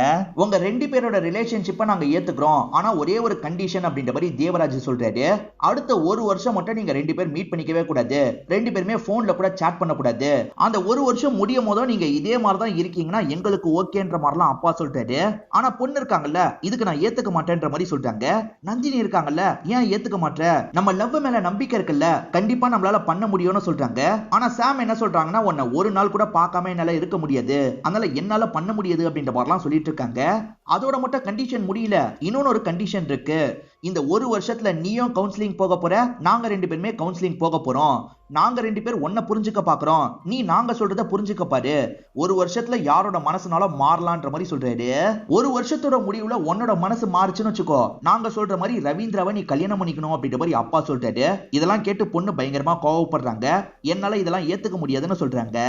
உங்க 2 பேரோட ரிலேஷன்ஷிப்பை நாங்க ஏத்துக்கிறோம், ஆனா ஒரே ஒரு கண்டிஷன் அப்படின்ற மாதிரி தேவராஜ் சொல்றாரு. அடுத்த 1 வருஷம் மட்டும் நீங்க 2 பேர் மீட் பண்ணிக்கவே கூடாது, 2 பேருமே போன்ல கூட சாட் பண்ண கூடாது. அந்த 1 வருஷம் முடியும் போதும் நீங்க இதே மாதிரி தான் இருக்கீங்கன்னா எங்களுக்கு ஓகேன்ற மாதிரிலாம் அப்பா சொல்றாரு. ஆனா பொண்ணு இருக்காங்கல்ல, இதுக்கு நான் ஏத்துக்க மாட்டேன்ற மாதிரி சொல்றாங்க. நந்தினி இருக்காங்கல்ல, ஏன் ஏத்துக்க மாட்டே, நம்ம லவ் மேல நம்பிக்கை இருக்குல்ல, கண்டிப்பா நம்மளால பண்ண முடியும்னு சொல்றாங்க. ஆனா சாம் என்ன சொல்றாங்கன்னா, உன்னை ஒரு நாள் கூட பார்க்காம என்னால இருக்க முடியாது, அதனால என்னால பண்ண முடியாது அப்படின்ற மாதிரிலாம் சொல்லிட்டு இருக்காங்க. அதோட மட்டும் கண்டிஷன் முடியல, இன்னொன்னு ஒரு கண்டிஷன் இருக்கு. இந்த ஒரு வருஷத்துல நீயும் கவுன்சிலிங் போக போற, நாங்க 2 பேருமே கவுன்சிலிங் போக போறோம். நாங்க 2 பேர் ஒன்ன புரிஞ்சுக்க பாக்குறோம், நீ நாங்க சொல்றத புரிஞ்சுக்க பாரு. ஒரு வருஷத்துல யாரோட மனசுனால மாறலான்ற மாதிரி சொல்றாரு. ஒரு வருஷத்தோட முடிவுல உன்னோட மனசு மாறுச்சுன்னு வச்சுக்கோ, நாங்க சொல்ற மாதிரி ரவீந்திராவை நீ கல்யாணம் பண்ணிக்கணும் அப்படின்ற மாதிரி அப்பா சொல்றாரு. இதெல்லாம் கேட்டு பொண்ணு பயங்கரமா கோவப்படுறாங்க. என்னால இதெல்லாம் ஏத்துக்க முடியாதுன்னு சொல்றாங்க.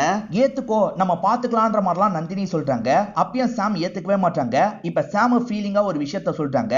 ஏத்துக்கோ, நம்ம பாத்துக்கலான்ற மாதிரிலாம் நந்தினி சொல்றாங்க. அப்பயும் சாம் ஏத்துக்கவே மாட்டாங்க. இப்ப சாம் ஃபீலிங்கா ஒரு விஷயத்த சொல்றாங்க.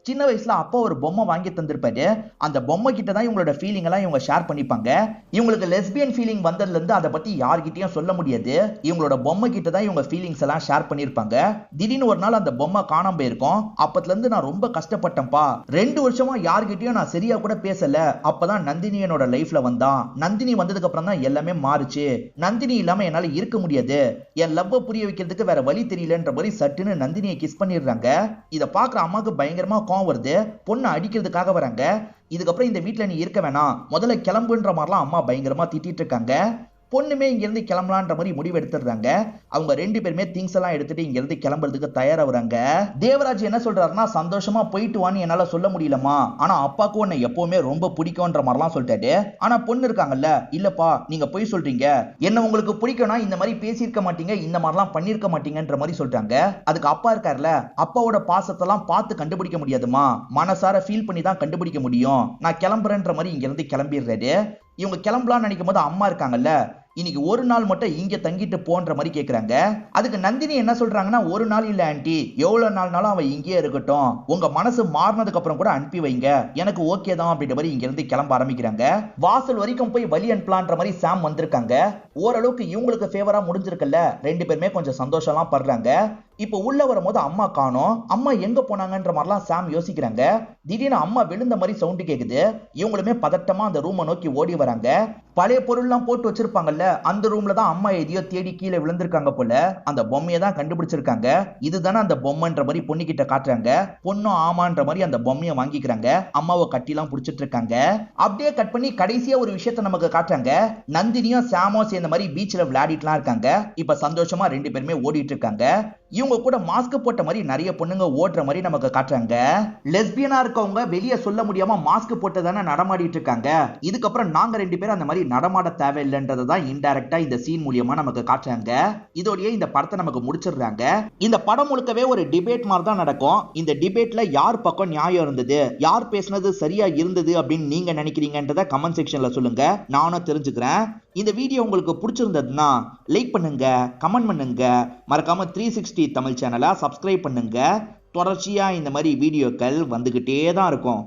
சின்ன வயசுல அப்பா ஒரு பொம்மை வாங்கி தந்திருப்பாரு. அந்த பொம்மை கிட்ட தான் இவங்களோட ஃபீலிங் எல்லாம் இவங்க ஷேர் பண்ணிப்பாங்க. இவங்களுக்கு லெஸ்பியன் ஃபீலிங் வந்ததுல இருந்து அதை பத்தி யார்கிட்டயும் சொல்ல முடியாது. இவங்களோட பொம்மை கிட்ட தான் இவங்க ஃபீலிங்ஸ் எல்லாம் ஷேர் பண்ணிருப்பாங்க. திடீர்னு ஒரு நாள் அந்த பொம்மை காணாம போயிருக்கும். அப்பத்துல இருந்து நான் ரொம்ப கஷ்டப்பட்டேன்ப்பா. 2 வருஷமா யார்கிட்டயும் நான் சரியா கூட பேசல. அப்பதான் நந்தினி என்னோட லைஃப்ல வந்தான். நந்தினி வந்ததுக்கு அப்புறம் தான் எல்லாமே மாறுச்சு. நந்தினி இல்லாம என்னால இருக்க முடியாது. என் லவ்வ புரிய வைக்கிறதுக்கு வேற வழி தெரியலன்ற மாதிரி சட்டுன்னு நந்தினியை கிஸ் பண்ணிடுறாங்க. இத பாக்குற அம்மாக்கு பயங்கரமா கோவம் வருது. பொண்ணு அடிக்கிறதுக்காக வராங்க. இதுக்கப்புறம் இந்த வீட்டுல நீ இருக்க வேணாம், முதல்ல கிளம்புன்ற மாதிரிலாம் அம்மா பயங்கரமா திட்டிட்டு இருக்காங்க. பொண்ணுமே இங்க இருந்து கிளம்பலான்ற மாதிரி முடிவு எடுத்துடுறாங்க. அவங்க 2 பேருமே திங்ஸ் எல்லாம் எடுத்துட்டு இங்க இருந்து கிளம்புறதுக்கு தயாராகுறாங்க. தேவராஜ் என்ன சொல்றாருன்னா, சந்தோஷமா போயிட்டு வான்னு என்னால சொல்ல முடியலமா, ஆனா அப்பாக்கு உன்னை எப்பவுமே ரொம்ப பிடிக்கும்ன்ற மாதிரிலாம் சொல்லிட்டாரு. ஆனா பொண்ணு இருக்காங்கல்ல, இல்லப்பா நீங்க போய் சொல்றீங்க, என்ன உங்களுக்கு பிடிக்கும்னா இந்த மாதிரி பேசியிருக்க மாட்டீங்க, இந்த மாதிரிலாம் பண்ணிருக்க மாட்டீங்கன்ற மாதிரி சொல்றாங்க. அதுக்கு அப்பா இருக்காருல, அப்பாவோட பாசத்தெல்லாம் பார்த்து கண்டுபிடிக்க முடியாதுமா, மனசார ஃபீல் பண்ணி தான் கண்டுபிடிக்க முடியும். நான் கிளம்புறேன்ற மாதிரி இங்க இருந்து கிளம்பிடுறாரு. இவங்க கிளம்பலாம்னு நினைக்கும் போது அம்மா இருக்காங்கல்ல, இன்னைக்கு ஒரு நாள் மட்டும் இங்க தங்கிட்டு போன்ற மாதிரி கேக்குறாங்க. அதுக்கு நந்தினி என்ன சொல்றாங்கன்னா, ஒரு நாள் இல்ல ஆன்ட்டி, எவ்வளவு நாள்னாலும் அவன் இங்கேயே இருக்கட்டும், உங்க மனசு மாறினதுக்கு அப்புறம் கூட அனுப்பி வைங்க, எனக்கு ஓகே தான் அப்படின்ற மாதிரி இங்க இருந்து கிளம்ப ஆரம்பிக்கிறாங்க. வாசல் வரைக்கும் போய் வழி அனுப்பலான்ற மாதிரி சாம் வந்திருக்காங்க. ஓரளவுக்கு இவங்களுக்கு ஃபேவரா முடிஞ்சிருக்குல்ல, 2 பேருமே கொஞ்சம் சந்தோஷம்லாம் படுறாங்க. இப்போ உள்ள வரும்போது அம்மா காணோம். அம்மா எங்க போனாங்கன்ற மாதிரிலாம் சாம் யோசிக்கிறாங்க. திடீர்னு அம்மா விழுந்த மாதிரி சவுண்ட் கேக்குது. இவங்களுமே பதட்டமா அந்த ரூமை நோக்கி ஓடி வராங்க. பழைய பொருள்லாம் போட்டு வச்சிருப்பாங்கல்ல, அந்த ரூம்ல தான் அம்மா எதையோ தேடி கீழே விழுந்திருக்காங்க போல. அந்த பொம்மையை தான் கண்டுபிடிச்சிருக்காங்க. இதுதானே அந்த பொம்மைன்ற மாதிரி பொண்ணு கிட்ட காட்டுறாங்க. பொண்ணும் ஆமான்ற மாதிரி அந்த பொம்மையை வாங்கிக்கிறாங்க. அம்மாவை கட்டிலாம் புடிச்சிட்டு இருக்காங்க. அப்படியே கட் பண்ணி கடைசியா ஒரு விஷயத்த நமக்கு காட்டுறாங்க. நந்தினியும் சாமோ சேர்ந்த மாதிரி பீச்ல விளையாடிட்டுலாம் இருக்காங்க. இப்ப சந்தோஷமா 2 பேருமே ஓடிட்டு இருக்காங்க. இவங்க கூட மாஸ்க் போட்ட மாதிரி நிறைய பொண்ணுங்க ஓடுற மாதிரி நமக்கு காட்டுறாங்க. லெஸ்பியனா இருக்கவங்க வெளியே சொல்ல முடியாம மாஸ்க் போட்டு தானே நடமாடிட்டு இருக்காங்க. இதுக்கப்புறம் நாங்க 2 பேரும் அந்த மாதிரி நடமாட தேவையில்லைன்றதை தான் இன்டைரக்டா இந்த சீன் மூலியமா நமக்கு காட்டுறாங்க. இதோடய இந்த படத்தை நமக்கு முடிச்சிடுறாங்க. இந்த படம் முழுக்கவே ஒரு டிபேட் மாதிரி தான் நடக்கும். இந்த டிபேட்ல யார் பக்கம் நியாயம் இருந்தது, யார் பேசினது சரியா இருந்தது அப்படின்னு நீங்க நினைக்கிறீங்கன்றத கமெண்ட் செக்ஷன்ல சொல்லுங்க, நானும் தெரிஞ்சுக்கிறேன். இந்த வீடியோ உங்களுக்கு பிடிச்சிருந்ததுன்னா லைக் பண்ணுங்க, கமெண்ட் பண்ணுங்க, மறக்காம 360 தமிழ் சேனலை சப்ஸ்கிரைப் பண்ணுங்க. தொடர்ச்சியா இந்த மாதிரி வீடியோக்கள் வந்துகிட்டே தான் இருக்கும்.